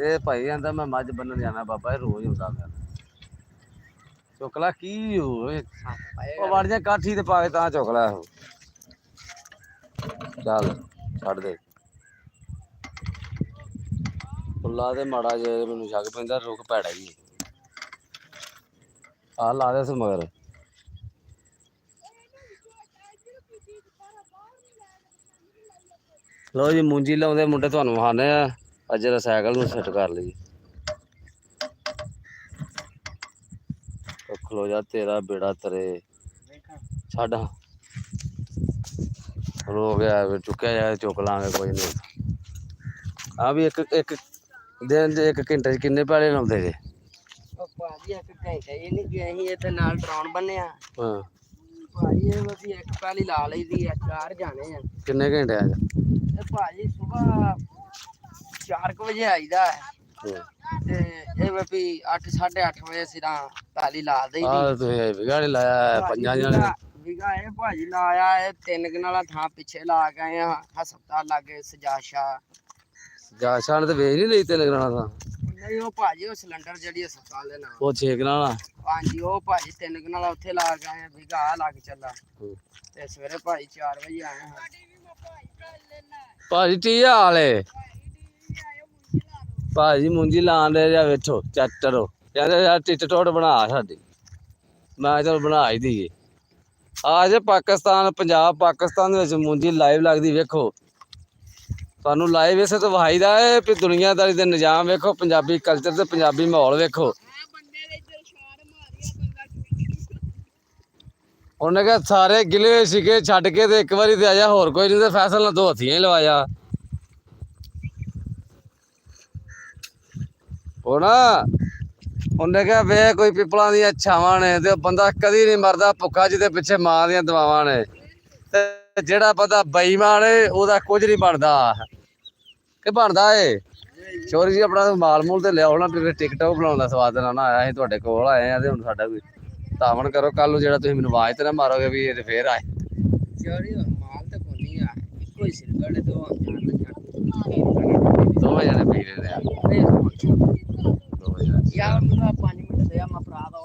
[SPEAKER 1] ਇਹ ਭਾਈ ਕਹਿੰਦਾ ਮੈਂ ਮੱਝ ਬੰਨਣ ਜਾਣਾ ਬਾਬਾ ਇਹ ਰੋਜ਼ ਹੁੰਦਾ ਮੇਰਾ ਚੁਕਲਾ ਕੀ ਹੋਏ ਉਹ ਵੜ ਜਾ ਕਾਠੀ ਤੇ ਪਾ ਕੇ ਤਾਂ ਚੁੱਕ ਲੈ ਉਹ ਚੱਲ ਛੱਡ ਦੇ ਫੁੱਲਾ ਤੇ ਮਾੜਾ ਜੇ ਮੈਨੂੰ ਸ਼ੱਕ ਪੈਂਦਾ ਰੁਕ ਭੈੜਾ ਹੀ ਆ ਲਾ ਦੇ ਸੀ ਮਗਰ ਲੋ ਜੀ ਮੂੰਜੀ ਲਾਉਂਦੇ ਮੁੰਡੇ ਤੁਹਾਨੂੰ ਵਿਖਾਉਂਦੇ ਆ ਅੱਜ ਜਿਹੜਾ ਸਾਈਕਲ ਨੂੰ ਸੈੱਟ ਕਰ ਲਈ ਖਲੋ ਜਾ ਤੇਰਾ ਬੇੜਾ ਤਰੇ ਛੱਡ ਰੋ ਗਿਆ ਚੁੱਕਿਆ ਜਾ ਚੁੱਕ ਲਾਂਗੇ ਕੋਈ ਨਹੀਂ ਆ ਵੀ ਇੱਕ ਦਿਨ ਦੇ 1 ਘੰਟੇ ਚ ਕਿੰਨੇ ਪੈਸੇ ਲਾਉਂਦੇ ਜੇ
[SPEAKER 2] ਉਹ ਭਾਜੀ ਇੱਕ ਘੰਟਾ ਇਹ ਨਹੀਂ ਕਿ ਅਸੀਂ ਇਹਦੇ ਨਾਲ ਡਰਾਉਣ ਬੰਨਿਆ
[SPEAKER 1] ਹਾਂ
[SPEAKER 2] ਭਾਜੀ ਇਹ ਵੀ ਇੱਕ ਪਹਿਲੀ ਲਾ ਲਈਦੀ ਆ 4 ਜਾਣੇ ਆ
[SPEAKER 1] ਕਿੰਨੇ ਘੰਟੇ ਆ
[SPEAKER 2] ਇਹ ਭਾਜੀ ਸਵੇਰ 4 ਵਜੇ ਆਈਦਾ ਹੈ ਤੇ ਇਹ ਵੀ 8:30 ਵਜੇ ਸਿਰਾਂ ਪਹਿਲੀ ਲਾ ਦਈਦੀ
[SPEAKER 1] ਆ ਤੁਸੀਂ ਵਿਗਾੜੇ ਲਾਇਆ 5 ਜਣੇ
[SPEAKER 2] ਵਿਗਾ ਇਹ ਭਾਜੀ ਲਾਇਆ ਇਹ 3 ਕਨਾਲਾ ਥਾਂ ਪਿੱਛੇ ਲਾ ਗਏ ਆ ਹਸਪਤਾਲ ਲਾਗੇ ਸਜਾਸ਼ਾ
[SPEAKER 1] ਜਾ ਸ਼ਾਨ ਤੇ ਵੇਚ ਨਹੀਂ ਲਈ ਤੇ ਲੱਗਣਾ ਤਾਂ
[SPEAKER 2] ਨਹੀਂ ਉਹ ਭਾਜੀ ਉਹ ਸਿਲੰਡਰ ਜਿਹੜੀ ਹਸਪਤਾਲ ਦੇ ਨਾਲ
[SPEAKER 1] ਉਹ 6 ਕਨਾਲਾ
[SPEAKER 2] ਹਾਂਜੀ ਉਹ ਭਾਜੀ 3 ਕਨਾਲਾ ਉੱਥੇ ਲਾ ਗਏ ਆ ਵਿਗਾ ਲੱਗ ਚੱਲਾ ਤੇ ਸਵੇਰੇ ਭਾਜੀ 4 ਵਜੇ ਆਏ ਹਾਂ
[SPEAKER 1] ਭਾਜੀ ਟੀ ਹਾਲ ਏ ਭਾਜੀ ਮੁੰਜੀ ਲਾਣ ਦੇ ਜਾਂ ਵੇਖੋ ਚੱਟਰੋ ਕਹਿੰਦੇ ਯਾਰ ਟਿੱਟ ਟੋਟ ਬਣਾ ਸਾਡੀ ਮੈਂ ਚਲ ਬਣਾ ਹੀ ਦਈਏ ਆ ਜੇ ਪਾਕਿਸਤਾਨ ਪੰਜਾਬ ਪਾਕਿਸਤਾਨ ਦੇ ਵਿੱਚ ਮੁੰਜੀ ਲਾਈਵ ਲੱਗਦੀ ਵੇਖੋ ਤੁਹਾਨੂੰ ਲਾਈਵ ਇਸੇ ਤੋਂ ਵਹਾਈ ਦਾ ਹੈ ਵੀ ਦੁਨੀਆਦਾਰੀ ਦੇ ਨਿਜ਼ਾਮ ਵੇਖੋ ਪੰਜਾਬੀ ਕਲਚਰ ਤੇ ਪੰਜਾਬੀ ਮਾਹੌਲ ਵੇਖੋ ਉਹਨੇ ਕਿਹਾ ਸਾਰੇ ਗਿਲੇ ਸੀਗੇ ਛੱਡ ਕੇ ਤੇ ਇੱਕ ਵਾਰੀ ਤੇ ਆਇਆ ਹੋਰ ਕੋਈ ਨਹੀਂ ਤੇ ਫੈਸਲ ਨਾਲ 2 ਹੱਥੀਆਂ ਹੀ ਲਵਾਇਆ ਉਹ ਨਾ ਉਹਨੇ ਕਿਹਾ ਵੇ ਕੋਈ ਪਿੱਪਲਾਂ ਦੀਆਂ ਛਾਵਾਂ ਨੇ ਤੇ ਬੰਦਾ ਕਦੀ ਨਹੀਂ ਮਰਦਾ ਭੁੱਖਾ ਜਿਹਦੇ ਪਿੱਛੇ ਮਾਂ ਦੀਆਂ ਦਵਾਵਾਂ ਨੇ ਤੇ ਜਿਹੜਾ ਬੰਦਾ ਬੇਈਮਾਨ ਏ ਉਹਦਾ ਕੁਝ ਨਹੀਂ ਬਣਦਾ ਕਿ ਬਣਦਾ ਏ ਚੋਰੀ ਜੀ ਆਪਣਾ ਮਾਲ ਮੂਲ ਤੇ ਲਿਆਓ ਨਾ ਟਿਕਟ ਉਹ ਬਣਾਉਣ ਦਾ ਸਵਾਦ ਨਾ ਆਇਆ ਸੀ ਤੁਹਾਡੇ ਕੋਲ ਆਏ ਆ ਤੇ ਹੁਣ ਸਾਡਾ ਕੋਈ ਤਾਵਣ ਕਰੋ ਕੱਲ ਨੂੰ ਜਿਹੜਾ ਤੁਸੀਂ ਮੈਨੂੰ ਆਵਾਜ਼ ਤੇ ਨਾ ਮਾਰੋਗੇ ਵੀ ਇਹ ਫੇਰ ਆਏ
[SPEAKER 2] ਚੋਰੀ ਮਾਲ ਤੇ ਕੋਈ ਆ ਇੱਕੋ ਹੀ ਸਿਲਗੜ ਦੋ
[SPEAKER 1] ਦੋਵੇਂ ਜਣੇ ਪੀ ਰਹੇ ਆ
[SPEAKER 2] ਯਾਰ ਮੈਨੂੰ 5 ਮਿੰਟ ਦੇ ਆ ਮੈਂ ਭਰਾ ਦਾ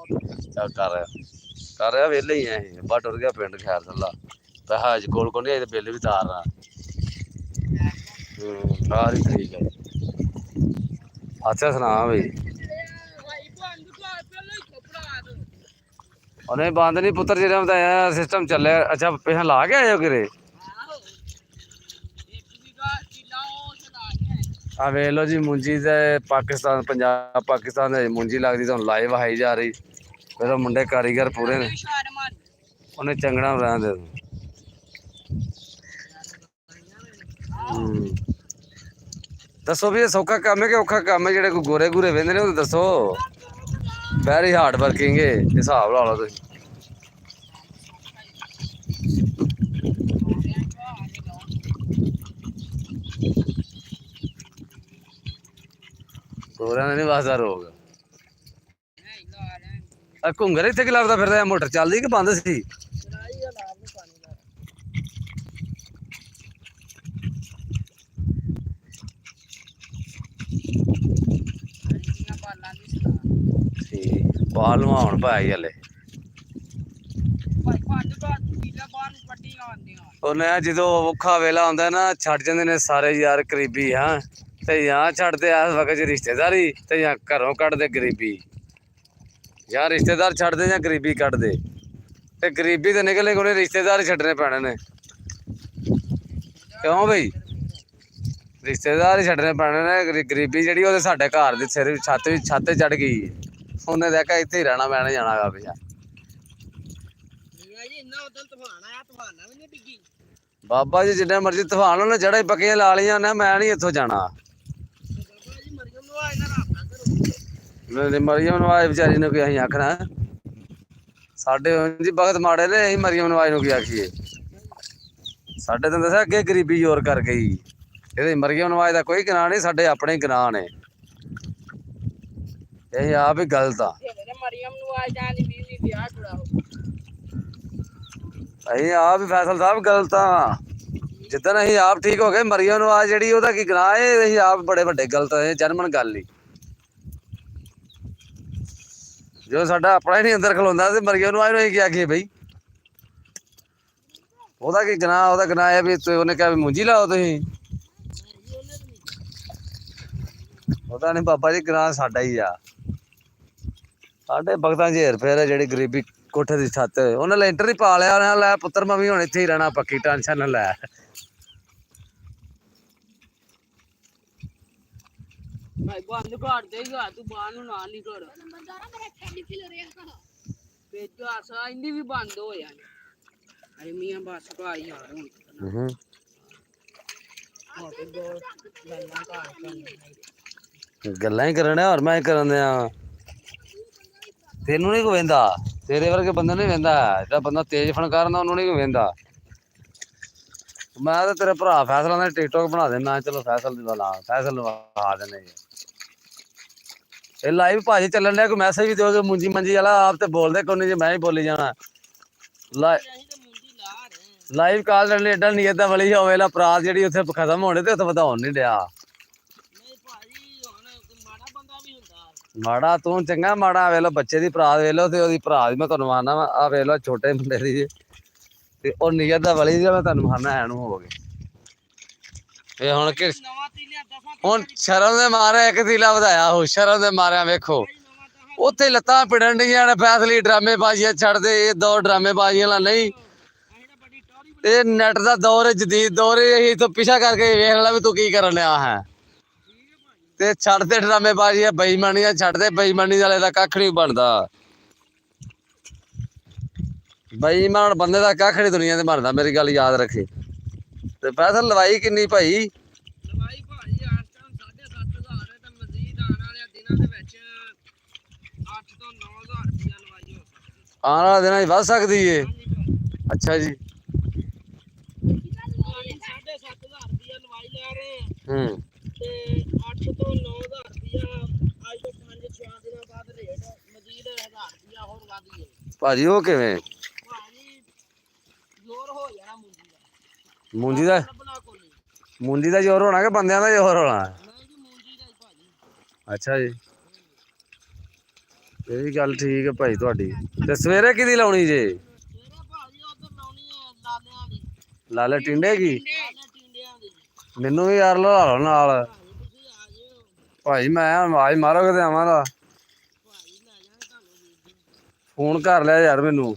[SPEAKER 1] ਚੱਲ ਕਰ ਰਿਹਾ ਵਿਹਲੇ ਹੀ ਆ ਇਹ ਬਾ ਟੁਰ ਗਿਆ ਪਿੰਡ ਖੈਰ ਥੱਲਾ ਪੈਸਾ ਅੱਜ ਕੋਲ ਕੋਲ ਨਹੀਂ ਤੇ ਬਿੱਲ ਵੀ ਤਾਰਨਾ ਸਾਰੀ ਠੀਕ ਹੈ ਅੱਛਾ ਸੁਣਾ ਬਈ ਉਹਨੇ ਬੰਦ ਨਹੀਂ ਪੁੱਤਰ ਜਿਹੜਾ ਬਤਾਇਆ ਸਿਸਟਮ ਚੱਲਿਆ ਅੱਛਾ ਪੈਸਾ ਲਾ ਕੇ ਆਇਓ ਕਿਰੇ ਆ ਵੇਖ ਲਓ ਜੀ ਮੁੰਜੀ ਤੇ ਪਾਕਿਸਤਾਨ ਪੰਜਾਬ ਪਾਕਿਸਤਾਨ ਦੇ ਮੁੰਜੀ ਲੱਗਦੀ ਤੁਹਾਨੂੰ ਲਾਈਵ ਆਈ ਜਾ ਰਹੀ ਫਿਰ ਮੁੰਡੇ ਕਾਰੀਗਰ ਪੂਰੇ ਨੇ ਉਹਨੇ ਚੰਗਣਾ ਰਹਿਣ ਦੇ ਦੱਸੋ ਵੀ ਇਹ ਸੌਖਾ ਕੰਮ ਹੈ ਕਿ ਔਖਾ ਕੰਮ ਹੈ ਜਿਹੜੇ ਕੋਈ ਗੋਰੇ ਗੂਰੇ ਵੇਂਦੇ ਨੇ ਉਹ ਦੱਸੋ ਵੈਰੀ ਹਾਰਡ ਵਰਕਿੰਗ ਹੈ ਹਿਸਾਬ ਲਾ ਲਓ ਤੁਸੀਂ ਗੋਰਿਆਂ ਦਾ ਨਹੀਂ ਵਾਸਦਾ ਰੋਗ ਆ ਘੁੰਗਰ ਇੱਥੇ ਕਿ ਲੱਭਦਾ ਫਿਰਦਾ ਮੋਟਰ ਚੱਲਦੀ ਕਿ ਬੰਦ ਸੀ ਬਾਲ ਨਵਾਉਣ ਭਾਈ ਹਲੇ ਉਹਨੇ ਜਦੋਂ ਔਖਾ ਵੇਲਾ ਹੁੰਦਾ ਨਾ ਛੱਡ ਜਾਂਦੇ ਨੇ ਸਾਰੇ ਯਾਰ ਕਰੀਬੀ ਹਾਂ ਤੇ ਜਾਂ ਛੱਡਦੇ ਇਸ ਵਕਤ ਚ ਰਿਸ਼ਤੇਦਾਰੀ ਤੇ ਜਾਂ ਘਰੋਂ ਕੱਢਦੇ ਗਰੀਬੀ ਜਾਂ ਰਿਸ਼ਤੇਦਾਰ ਛੱਡਦੇ ਜਾਂ ਗਰੀਬੀ ਕੱਢਦੇ ਤੇ ਗਰੀਬੀ ਤੇ ਨਿਕਲੇ ਕੋਨੇ ਰਿਸ਼ਤੇਦਾਰ ਛੱਡਣੇ ਪੈਣੇ ਨੇ ਕਿਉਂ ਬਈ ਰਿਸ਼ਤੇਦਾਰ ਹੀ ਛੱਡਣੇ ਪੈਣੇ ਨੇ। ਗਰੀਬੀ ਜਿਹੜੀ ਉਹਦੇ ਸਾਡੇ ਘਰ ਦੇ ਸਿਰ ਛੱਤ ਤੇ ਚੜ ਗਈ। ਉਹਨੇ ਦੇਖਿਆ ਇੱਥੇ ਹੀ ਰਹਿਣਾ, ਮੈਂ ਨਹੀਂ ਜਾਣਾਗਾ ਪਿਆ।
[SPEAKER 2] ਜੀ ਇੰਨਾ ਉਦੋਂ ਤੂਫਾਨ ਆਇਆ, ਤੂਫਾਨਾਂ ਵੀ ਨਹੀਂ ਡਿੱਗੀ।
[SPEAKER 1] ਬਾਬਾ ਜੀ ਜਿੰਨੇ ਮਰਜ਼ੀ ਤੂਫਾਨ ਉਹਨੇ ਜੜ੍ਹਾਂ ਹੀ ਪੱਕੀਆਂ ਲਾ ਲਈਆਂ ਨੇ, ਮੈਂ ਨਹੀਂ ਇੱਥੋਂ ਜਾਣਾ।
[SPEAKER 2] ਬਾਬਾ ਜੀ ਮਰੀਮ ਨੂੰ ਆਏ ਨਾ ਰਾਬਤਾ ਕਰੋ।
[SPEAKER 1] ਮਰੀਮ ਨਵਾਜ਼ ਵਿਚਾਰੀ ਨੂੰ ਕੀ ਅਸੀਂ ਆਖਣਾ? ਸਾਡੇ ਜੀ ਵਕਤ ਮਾੜੇ ਨੇ, ਅਸੀਂ ਮਰੀਮ ਨਵਾਜ਼ ਨੂੰ ਕੀ ਆਖੀਏ? ਸਾਡੇ ਤਾਂ ਦੱਸਿਆ ਅੱਗੇ ਗਰੀਬੀ ਜ਼ੋਰ ਕਰ ਗਈ। ਇਹਦੇ ਮਰੀਮ ਨਵਾਜ਼ ਦਾ ਕੋਈ ਗੁਨਾਹ ਨਹੀਂ, ਸਾਡੇ ਆਪਣੇ ਗੁਨਾਹ ਨੇ। ਇਹ ਆਪ ਹੀ ਗਲਤ ਆ।
[SPEAKER 2] ਮਰੀਮ ਨੂੰ ਆ ਜਾਣੀ ਬੀਵੀ ਵਿਆਹ ਛੁਡਾਓ।
[SPEAKER 1] ਅਸੀਂ ਆਪ ਹੀ ਫੈਸਲ ਸਾਹਿਬ ਗਲਤ ਆ। ਜਿੱਦਣ ਅਸੀਂ ਆਪ ਠੀਕ ਹੋ ਗਏ, ਮਰੀਮ ਨਵਾਜ਼ ਜਿਹੜੀ ਉਹਦਾ ਕੀ ਗੁਨਾਹ ਹੈ? ਅਸੀਂ ਆਪ ਬੜੇ ਵੱਡੇ ਗਲਤ ਹੈ, ਜਰਮਨ ਗੱਲ ਹੀ। ਜੋ ਸਾਡਾ ਆਪਣਾ ਹੀ ਨਹੀਂ ਅੰਦਰ ਖਲੋਂਦਾ ਤੇ ਮਰੀਮ ਨਵਾਜ਼ ਨੂੰ ਅਸੀਂ ਕੀ ਆਖੀਏ ਬਈ? ਉਹਦਾ ਕੀ ਗੁਨਾਹ? ਉਹਦਾ ਗੁਨਾਹ ਹੈ ਵੀ ਉਹਨੇ ਕਿਹਾ ਵੀ ਮੁੰਜੀ ਲਾਓ ਤੁਸੀਂ। ਉਹਦਾ ਨਹੀਂ ਬਾਬਾ ਜੀ, ਗੁਨਾਹ ਸਾਡਾ ਹੀ ਆ। ਸਾਡੇ ਭਗਤਾਂ 'ਚ ਹੇਰ ਫੇਰ ਹੈ ਜਿਹੜੀ ਗਰੀਬੀ ਕੋਠੇ ਦੀ ਛੱਤ। ਉਹਨੇ ਲੈਂਟਰ ਹੀ ਪਾ ਲਿਆ, ਉਹਨੇ ਲੈ ਪੁੱਤਰ ਮੈਂ ਵੀ ਹੁਣ ਇੱਥੇ ਹੀ ਰਹਿਣਾ, ਪੱਕੀ ਟੈਨਸ਼ਨ ਨਾ ਲੈ।
[SPEAKER 2] ਭਾਈ ਬੰਦ ਕਰ ਦੇਗਾ, ਤੂੰ ਬਾਹਰ ਨੂੰ ਨਾ ਨਿਕਲ। ਬੇਜਾ ਇੰਦੀ ਵੀ ਬੰਦ ਹੋ ਜਾਣੀ। ਅਰੇ ਮੀਆਂ ਬਸ ਕਾ ਯਾਰ ਹੁਣ
[SPEAKER 1] ਗੱਲਾਂ ਹੀ ਕਰਨ ਹੋਰ ਮੈਂ ਕਰਨ ਦਿਆਂ। ਤੈਨੂੰ ਨਹੀਂ ਕੋਈ ਵਹਿੰਦਾ, ਤੇਰੇ ਵਰਗੇ ਬੰਦੇ ਨਹੀਂ ਵਹਿੰਦਾ। ਜਿਹੜਾ ਬੰਦਾ ਤੇਜ਼ ਫਨਕਾਰ ਹੁੰਦਾ ਉਹਨੂੰ ਨਹੀਂ ਕੋਈ ਵਹਿੰਦਾ। ਮੈਂ ਤਾਂ ਤੇਰੇ ਭਰਾ ਫੈਸਲਾਂ ਦਾ ਟਿਕਟੋਕ ਬਣਾ ਦੇ। ਮੈਂ ਚਲੋ ਫੈਸਲ ਲਵਾ ਦਿੰਦੇ। ਇਹ ਲਾਈਵ ਭਾਜੀ ਚੱਲਣ ਡਿਆ, ਕੋਈ ਮੈਸੇਜ ਵੀ ਦਿਓਗੇ ਮੁੰਜੀ ਮੰਜੀ ਵਾਲਾ? ਆਪ ਤੇ ਬੋਲਦੇ ਕੋਈ ਨਹੀਂ, ਜੇ ਮੈਂ ਹੀ ਬੋਲੀ ਜਾਣਾ। ਲਾਈਵ ਕਾਲ ਕਰਨ ਲਈ ਏਡਾ ਨੀਅਤ ਦਾ ਵਲੀ ਹੋਵੇ ਲਾ ਅਪਰਾਧ ਜਿਹੜੀ ਉੱਥੇ ਖਤਮ ਹੋਣੇ ਤੇ ਉੱਥੇ ਵਧਾਉਣ ਨਹੀਂ ਡਿਆ। ਮਾੜਾ ਤੂੰ ਚੰਗਾ ਮਾੜਾ ਵੇਖ ਲੋ, ਬੱਚੇ ਦੀ ਪਰਾਤ ਵੇਖ ਲੋ ਤੇ ਉਹਦੀ ਭਰਾ ਦੀ ਮੈਂ ਤੁਹਾਨੂੰ ਮਾਰਨਾ ਵਾ। ਆਹ ਵੇਖ ਲੋ ਛੋਟੇ ਮੁੰਡੇ ਦੀ ਤੇ ਉਹ ਨੀਅਤ ਦਾ ਵਲੀ ਮੈਂ ਤੁਹਾਨੂੰ ਮਾਰਨਾ ਐ ਨੂੰ ਹੋਵੇ। ਇਹ ਹੁਣ ਸ਼ਰਮ ਦੇ ਮਾਰੇ ਇੱਕ ਤੀਲਾ ਵਧਾਇਆ ਹੋ, ਸ਼ਰਮ ਦੇ ਮਾਰਿਆ ਵੇਖੋ ਉੱਥੇ ਲੱਤਾਂ ਪਿੜਨ ਡੀਆਂ ਨੇ। ਫੈਸਲੀ ਡਰਾਮੇਬਾਜ਼ੀਆਂ ਛੱਡਦੇ, ਇਹ ਦੋ ਡਰਾਮੇਬਾਜ਼ੀਆਂ ਵਾਲਾ ਨਹੀਂ। ਇਹ ਨੈਟ ਦਾ ਦੌਰ ਹੈ, ਜਦੀਦ ਦੌਰ ਹੈ। ਇਹੀ ਤੋਂ ਪਿੱਛਾ ਕਰਕੇ ਵੇਖ ਲੈ ਵੀ ਤੂੰ ਕੀ ਕਰਨ ਡਿਆ ਹੈ। ਤੇ ਛੱਡ ਦੇ ਡਰਾਮੇਬਾਜ਼ੀਆਂ, ਬੇਈਮਾਨੀਆਂ ਛੱਡ ਦੇ। ਬੇਈਮਾਨੀ ਵਾਲੇ ਦਾ ਕੱਖ ਨਹੀਂ ਬਣਦਾ। ਬੇਈਮਾਨ ਬੰਦੇ ਦਾ ਕੱਖ ਨਹੀਂ ਦੁਨੀਆ ਤੇ ਬਣਦਾ, ਮੇਰੀ ਗੱਲ ਯਾਦ ਰੱਖੀ। ਤੇ ਪੈਸਾ ਲਵਾਈ ਕਿੰਨੀ ਭਾਈ?
[SPEAKER 2] ਲਵਾਈ ਭਾਜੀ ਇਸ ਟਾਈਮ 7,500 ਹੈ ਤੇ ਮਜ਼ੀਦ ਆਉਣ ਵਾਲੇ ਦਿਨਾਂ ਦੇ ਵਿੱਚ 8 ਤੋਂ 9,000 ਰੁਪਇਆ ਲਵਾਈ ਹੋ ਸਕਦੀ।
[SPEAKER 1] ਆਉਣ ਵਾਲੇ ਦਿਨਾਂ 'ਚ ਵੱਧ ਸਕਦੀ ਏ? ਅੱਛਾ ਜੀ।
[SPEAKER 2] 7,500 ਰੁਪਇਆ ਲਵਾਈ ਲੈ ਰਹੇ ਤੇ 8 ਤੋਂ 9,000 ਰੁਪਇਆ ਅੱਜ ਤੋਂ 5-6 ਦਿਨਾਂ ਬਾਅਦ ਰੇਟ ਮਜ਼ੀਦ 1,000 ਰੁਪਇਆ ਹੋਰ ਵੱਧ ਗਿਆ
[SPEAKER 1] ਭਾਜੀ। ਉਹ ਕਿਵੇਂ
[SPEAKER 2] ਭਾਜੀ? ਜ਼ੋਰ ਹੋ ਜਾਣਾ
[SPEAKER 1] ਮੂੰਜੀ ਦਾ। ਮੂੰਜੀ ਦਾ ਜ਼ੋਰ ਹੋਣਾ ਕਿ ਬੰਦਿਆਂ ਦਾ ਜ਼ੋਰ ਹੋਣਾ?
[SPEAKER 2] ਨਹੀਂ ਜੀ, ਮੂੰਜੀ ਦਾ ਹੀ ਭਾਜੀ।
[SPEAKER 1] ਅੱਛਾ ਜੀ, ਇਹ ਵੀ ਗੱਲ ਠੀਕ ਹੈ ਭਾਈ ਤੁਹਾਡੀ। ਤੇ ਸਵੇਰੇ ਕਿਹਦੀ ਲਾਉਣੀ ਜੇ?
[SPEAKER 2] ਸਵੇਰੇ ਭਾਜੀ ਉਧਰ ਲਾਉਣੀ ਹੈ ਲਾਲਿਆਂ ਦੀ।
[SPEAKER 1] ਲਾਲੇ ਟਿੰਡੇ ਕੀ?
[SPEAKER 2] ਲਾਲੇ ਟਿੰਡਿਆਂ ਦੀ।
[SPEAKER 1] ਮੈਨੂੰ ਵੀ ਯਾਰ ਲਾ ਲਓ ਨਾਲ
[SPEAKER 2] ਤੁਸੀਂ ਆ ਜਿਓ
[SPEAKER 1] ਭਾਈ। ਮੈਂ ਆਵਾਜ਼ ਮਾਰੋਗੇ ਤੇ ਆਵਾਂਗਾ।
[SPEAKER 2] ਭਾਜੀ, ਲੈ ਜਾਣਾ ਤੁਹਾਨੂੰ।
[SPEAKER 1] ਫੋਨ ਕਰ ਲਿਆ ਯਾਰ ਮੈਨੂੰ।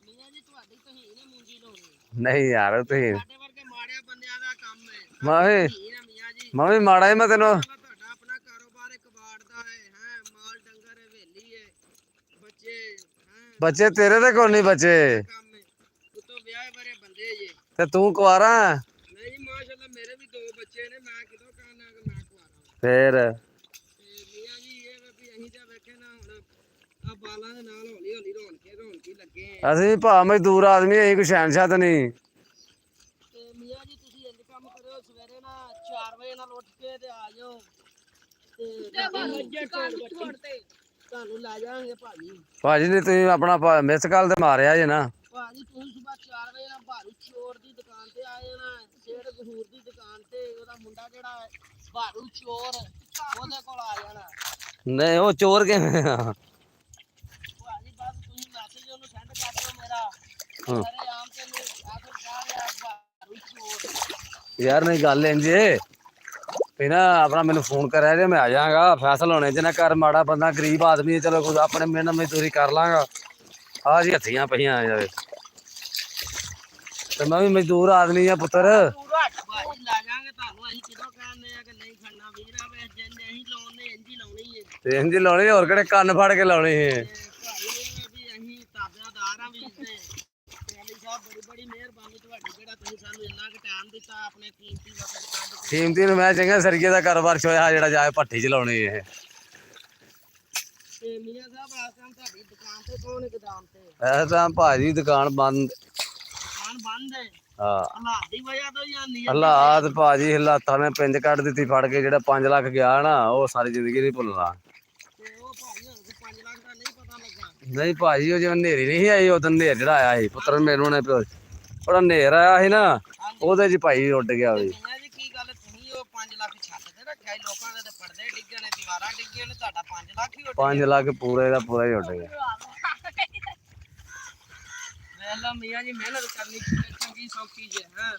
[SPEAKER 2] ਮੀਆਂ ਜੀ ਤੁਹਾਡੀ ਤਹੀਨ ਹੈ ਮੂੰਜੀ ਲਾਉਣੀ।
[SPEAKER 1] ਨਹੀਂ ਯਾਰ ਤੁਸੀਂ
[SPEAKER 2] ਸਾਡੇ ਵਰਗੇ ਮਾੜਿਆਂ ਬੰਦਿਆਂ ਦਾ ਕੰਮ ਹੈ।
[SPEAKER 1] ਮੈਂ
[SPEAKER 2] ਮੀਆਂ ਜੀ
[SPEAKER 1] ਵੀ ਮਾੜਾ ਹੀ। ਮੈਂ ਤੈਨੂੰ
[SPEAKER 2] ਤੁਹਾਡਾ ਆਪਣਾ ਕਾਰੋਬਾਰ ਇੱਕ ਵਾਰਡ ਦਾ ਹੈ ਮਾਲ ਡੰਗਰ ਹੈ, ਹਵੇਲੀ ਹੈ, ਬੱਚੇ ਹੈ।
[SPEAKER 1] ਬੱਚੇ ਤੇਰੇ ਤੇ ਕੋਈ ਨਹੀਂ ਬੱਚੇ।
[SPEAKER 2] ਕੰਮ ਹੈ ਉਤੋਂ ਵਿਆਹ ਬਰੇ ਬੰਦੇ ਜੇ।
[SPEAKER 1] ਤੇ ਤੂੰ ਕੁਆਰਾ?
[SPEAKER 2] ਨਹੀਂ ਜੀ, ਮਾਸ਼ਾਅੱਲਾ ਮੇਰੇ ਵੀ 2 ਬੱਚੇ ਨੇ। ਮੈਂ ਕਿਦੋਂ ਕਹਿਣਾ ਕਿ ਮੈਂ ਕੁਆਰਾ।
[SPEAKER 1] ਫੇਰ
[SPEAKER 2] ਮੀਆਂ ਜੀ ਇਹ ਵੀ ਅਸੀਂ ਤਾਂ ਵੇਖੇ ਨਾ ਹੁਣ ਆ ਬਾਲਾਂ ਦੇ ਨਾਲ ਹੌਲੀ ਹੌਲੀ ਰੌਣਕੀ ਲੱਗੇ ਆ।
[SPEAKER 1] ਅਸੀਂ ਭਾ ਮਜ਼ਦੂਰ ਆਦਮੀ, ਅਸੀਂ ਕੋਈ ਸ਼ਹਿਨਸ਼ਾਹ ਤਾਂ ਨਹੀਂ।
[SPEAKER 2] ਤੇ ਮੀਆਂ ਜੀ ਤੁਸੀਂ ਇੰਜ ਕੰਮ ਕਰਿਓ, ਸਵੇਰੇ ਨਾ 4 ਵਜੇ ਨਾਲ ਉੱਠ ਕੇ ਤੇ ਆ ਜਾਓ ਤੇ ਤੁਹਾਨੂੰ ਲੈ ਜਾਵਾਂਗੇ ਭਾਜੀ।
[SPEAKER 1] ਭਾਜੀ ਨੇ ਤੁਸੀਂ ਆਪਣਾ ਮਿਸ ਕਾਲ ਤੇ ਮਾਰਿਆ ਜੇ ਨਾ।
[SPEAKER 2] ਭਾਜੀ ਤੁਸੀਂ ਸੁਬਹ 4 ਵਜੇ ਨਾਲ ਭਾਰੂ ਚੋਰ ਦੀ ਦੁਕਾਨ ਤੇ ਆ ਜਾਣਾ। ਸ਼ੇਰ ਗਹੂਰ ਦੀ ਦੁਕਾਨ ਤੇ ਉਹਦਾ ਮੁੰਡਾ ਜਿਹੜਾ ਭਾਰੂ ਚੋਰ ਉਹਦੇ ਕੋਲ ਆ ਜਾਣਾ।
[SPEAKER 1] ਨਹੀਂ ਉਹ ਚੋਰ ਕਿਵੇਂ ਆ?
[SPEAKER 2] ਭਾਜੀ ਬਸ ਤੁਸੀਂ ਮੈਸੇਜ ਉਹਨੂੰ ਸੈਂਡ ਕਰ ਦਿਓ ਮੇਰਾ। ਸਾਰੇ ਆਮ ਤੇ ਨੂੰ ਆਖਰ ਕਹ ਰਿਹਾ ਭਾਰੂ ਚੋਰ।
[SPEAKER 1] ਯਾਰ ਨਹੀਂ ਗੱਲ ਇੰਝ ਏ ਵੀ ਨਾ ਆਪਣਾ ਮੈਨੂੰ ਫੋਨ ਕਰਿਆ ਜੇ, ਮੈਂ ਆ ਜਾਵਾਂਗਾ। ਫੈਸਲ ਹੋਣੇ ਚ ਨਾ ਕਰ। ਮਾੜਾ ਬੰਦਾ ਗਰੀਬ ਆਦਮੀ ਹੈ, ਚਲੋ ਆਪਣੇ ਮਿਹਨਤ ਮਜ਼ਦੂਰੀ ਕਰ ਲਾਂਗਾ। ਆਹ ਜੀ ਹੱਥੀਆਂ ਪਈਆਂ ਆ ਜਾਵੇ ਤੇ ਮੈਂ ਵੀ ਮਜ਼ਦੂਰ ਆਦਮੀ ਆ ਪੁੱਤਰ।
[SPEAKER 2] ਭਾਜੀ ਲੈ ਜਾਾਂਗੇ ਤੁਹਾਨੂੰ ਅਸੀਂ। ਅਸੀਂ ਲਾਉਣੇ ਇੰਜ ਹੀ ਲਾਉਣੀ ਹੈ
[SPEAKER 1] ਤੇ ਇੰਜ ਲਾਉਣੀ ਹੋਰ ਕਿਹੜੇ ਕੰਨ ਫੜ ਕੇ ਲਾਉਣੀ ਹੈ।
[SPEAKER 2] ਭਾਈ ਇਹ ਵੀ ਅਸੀਂ ਤਾਬਿਆਦਾਰ ਆ ਵੀ ਤੇ ਅਲੀ ਸਾਹਿਬ ਬੜੀ ਬੜੀ ਮਿਹਰਬਾਨੀ ਤੁਹਾਡੀ ਜਿਹੜਾ ਤੁਸੀਂ ਸਾਨੂੰ ਇੰਨਾ ਕੁ ਟਾਈਮ ਦਿੱਤਾ ਆਪਣੇ ਕੀਮਤੀ ਵਕਤ ਕੱਢ ਕੇ।
[SPEAKER 1] ਕੀਮਤੀ ਨੂੰ ਮੈਂ ਚੰਗਾ ਸਰੀਏ ਦਾ ਕਾਰੋਬਾਰ ਛੋਇਆ ਜਿਹੜਾ ਜਾਏ ਭੱਠੀ ਚ ਲਾਉਣੀ ਹੈ।
[SPEAKER 2] ਤੇ ਮੀਆਂ ਸਾਹਿਬ ਇਸ ਟਾਈਮ ਤੁਹਾਡੀ ਦੁਕਾਨ ਤੇ ਕੌਣ ਗਦਾਮ ਤੇ
[SPEAKER 1] ਐ ਤਾਂ ਭਾਜੀ ਦੁਕਾਨ ਬੰਦ।
[SPEAKER 2] ਦੁਕਾਨ ਬੰਦ ਹੈ
[SPEAKER 1] ਹਾਂ
[SPEAKER 2] ਹਾਲਾਤ ਦੀ ਵਜ੍ਹਾ ਤੋਂ ਜਾਂ ਨੀਅਤ ਦੀ
[SPEAKER 1] ਹਾਲਾਤ ਭਾਜੀ ਹਾਲਾਤਾਂ ਨੇ ਪਿੰਜ ਕੱਢ ਦਿੱਤੀ ਫੜ ਕੇ। ਜਿਹੜਾ 5 ਲੱਖ ਗਿਆ ਨਾ ਉਹ ਸਾਰੀ ਜ਼ਿੰਦਗੀ ਨਹੀਂ ਭੁੱਲਣਾ।
[SPEAKER 2] ਤੇ ਉਹ ਭਾਈ ਹੁਣ 5 ਲੱਖ ਦਾ ਨਹੀਂ ਪਤਾ ਲੱਗਾ।
[SPEAKER 1] ਨਹੀਂ ਭਾਜੀ ਉਹ ਜਿਵੇਂ ਹਨੇਰੀ ਨਹੀਂ ਸੀ ਆਈ ਉਦੋਂ ਹਨੇਰ ਜਿਹੜਾ ਆਇਆ ਸੀ ਪੁੱਤਰ ਮੈਨੂੰ ਨੇ ਪਿਓ ਬੜਾ ਹਨੇਰ ਆਇਆ ਸੀ ਨਾ ਉਹਦੇ ਚ ਭਾਈ ਉੱਡ ਗਿਆ ਵੀ।
[SPEAKER 2] ਮੀਆਂ ਜੀ ਕੀ ਗੱਲ ਤੁਸੀਂ ਉਹ 5 ਲੱਖ ਛੱਤ ਤੇ ਰੱਖਿਆ ਸੀ ਲੋਕਾਂ ਦੇ ਤੇ ਪਰਦੇ ਡਿੱਗੇ ਨੇ ਦੀਵਾਰਾਂ ਡਿੱਗੀਆਂ ਨੇ ਤੁਹਾਡਾ 5 ਲੱਖ ਹੀ ਉੱਡ
[SPEAKER 1] 5 ਲੱਖ ਪੂਰੇ ਦਾ ਪੂਰਾ ਹੀ ਉੱਡ ਗਿਆ।
[SPEAKER 2] ਵੇਲਾ ਮੀਆਂ ਜੀ ਮਿਹਨਤ ਕਰਨੀ ਚੰਗੀ ਸੌਖੀ ਜੇ ਹੈ